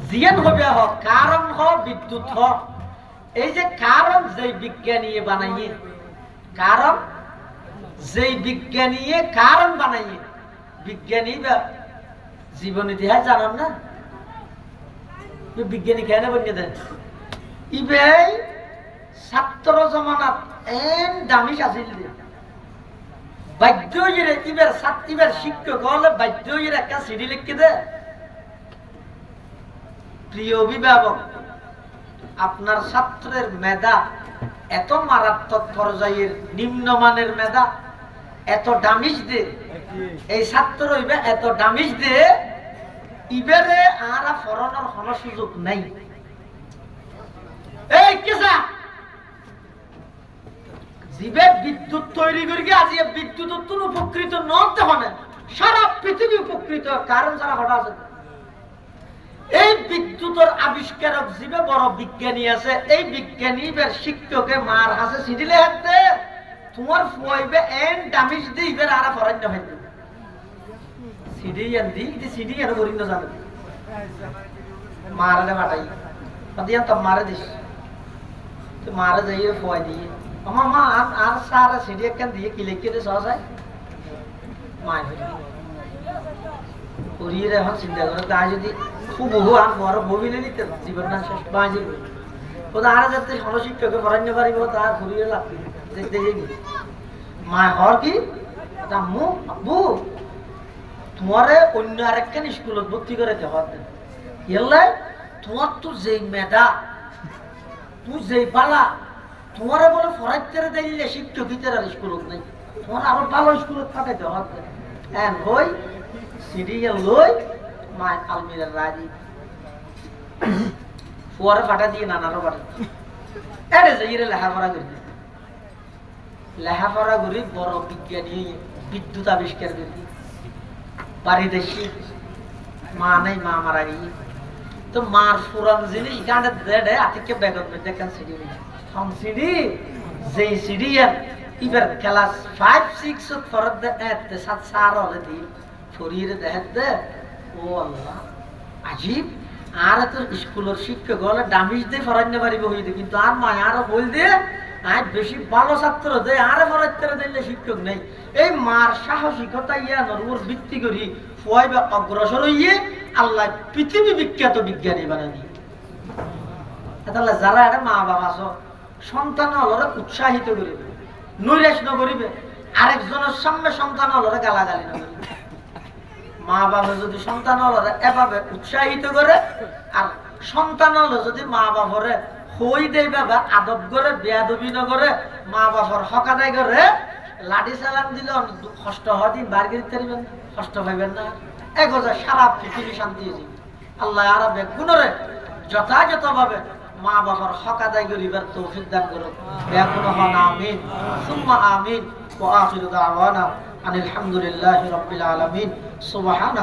জিয়ান হবে হোক কারণ হোক বিদ্যুৎ হোক এই যে কারণ যেই বিজ্ঞানী বানাইয়ে কারণ যেই বিজ্ঞানী কারণ বানাইয়ে বিজ্ঞানী বা জীবন ইতিহাস জানান না বিজ্ঞানী কেন বনিয়ে দেন ইবে ছাত্র জমানাত এন দামি আছিল বাধ্য হয়ে এবার শিক্ষক হলে বাধ্য হয়ে একটা সিডি লিখে দে প্রিয় অভিভাবক আপনার ছাত্রের মেধা এত মারাত্মক পর্যায়ের নিম্নমানের মেধা এত দামিজ দে এই ছাত্র হইবে এত দামিজ দে ইবারে আর ফরনের কোনো সুযোগ নাই এই কেসা জীবে বিদ্যুৎ তৈরি করি আজ বিদ্যুৎ উৎপন্ন উপকৃত নতে হনে সারা পৃথিবী উপকৃত কারণ যারা হঠাৎ আছে এই বিদ্যুতের আবিষ্কারক জীবে বড় বিজ্ঞানী আছে, এই বিজ্ঞানী বের শিক্ষকে মার হাসে সিডিলে হাতে তোমার ফুয়াইবে এন ডামিজ দিবে আর ফরান্য হইবে সিডি এন দি সিডি এর বরিন্দ জানে মারলে বাটাই পদিয়া তো মারে দিস তো মারে যাইয়ে ফুয়াই দিয়ে আমা মা আর সারা সিডি কেন দিয়ে কি লিখে দে সহসায় মাই হই করিয়ে এখন চিন্তা করে তা যদি খুব বহু আর বড় ববিলে নিতে জীবন না শেষ বাজি ও আর যাতে সহশিক্ষকে ফরান্য পারিব তার ঘুরিয়ে লাভ দেখতে যাই মা হর কি আম্মু আব্বু তোমারে অন্য আরেকখান স্কুলত ভর্তি করে দেওয়া এলে তোমার তো যেই মেধা তুই যেই পালা তোমারে বলে ফরাইতে দিলে শিক্ষকিতের আর স্কুলত নেই তোমার আরো ভালো স্কুলত পাঠাই দেওয়া হ্যাঁ হই সিরিয়াল লই মা আলমিরার রাজি ফুয়ারে ফাটা দিয়ে নানারও পাঠা এরে যাই লেখাপড়া করি লেখাপড়া করি বড় বিজ্ঞানী বিদ্যুৎ আবিষ্কার করি বাড়িতে মা নেই মা মারা গিয়ে তো মার পুরান জিনিস গাঁটে দেড়ে আতিকে বেগত দেখেন সিডি হম সিডি যেই সিডি এবার ক্লাস 5-6 ফরত দে সাত সার হলে দি ফরিয়ে দেখে দে ও আল্লাহ আজীব আর তো স্কুলের শিক্ষক হলে ডামিজ দিয়ে ফরান্য পারিব হইতে কিন্তু আর মা আরো বল দিয়ে আর বেশি ভালো ছাত্র দে আরে ফরাইতে দিলে শিক্ষক নেই এই মার সাহসিকতা ইয়ানোর উপর ভিত্তি করি ফুয়াইবে অগ্রসর হইয়ে আল্লাহ পৃথিবী বিখ্যাত বিজ্ঞানী বানাই দিয়ে তাহলে যারা এটা মা বাবা আছো সন্তান হলরে উৎসাহিত করিবে নৈরাশ নকরিবে আরেকজনের সামনে সন্তান হলরে গালাগালি নকরিবে মা বাবা যদি সন্তান হলরে এভাবে উৎসাহিত করে আর সন্তান হলো যদি মা বাবরে হই দেই বাবা আদব করে বেয়াদবি নগরে মা বাবার হক আদায় করে লাঠি চালান দিলে কষ্ট হওয়া দিন বার করতে পারবেন কষ্ট পাইবেন না একজা সারা পৃথিবী শান্তি হয়েছে আল্লাহ আর বেগুনরে যথাযথভাবে মা বাবার হক আদায় করিবার তৌফিক দান করুন বেগুন হন আমিন সুম্মা আমিন ওয়া আখিরু দাওয়ানা আনিল হামদুলিল্লাহি রাব্বিল আলামিন সুবহান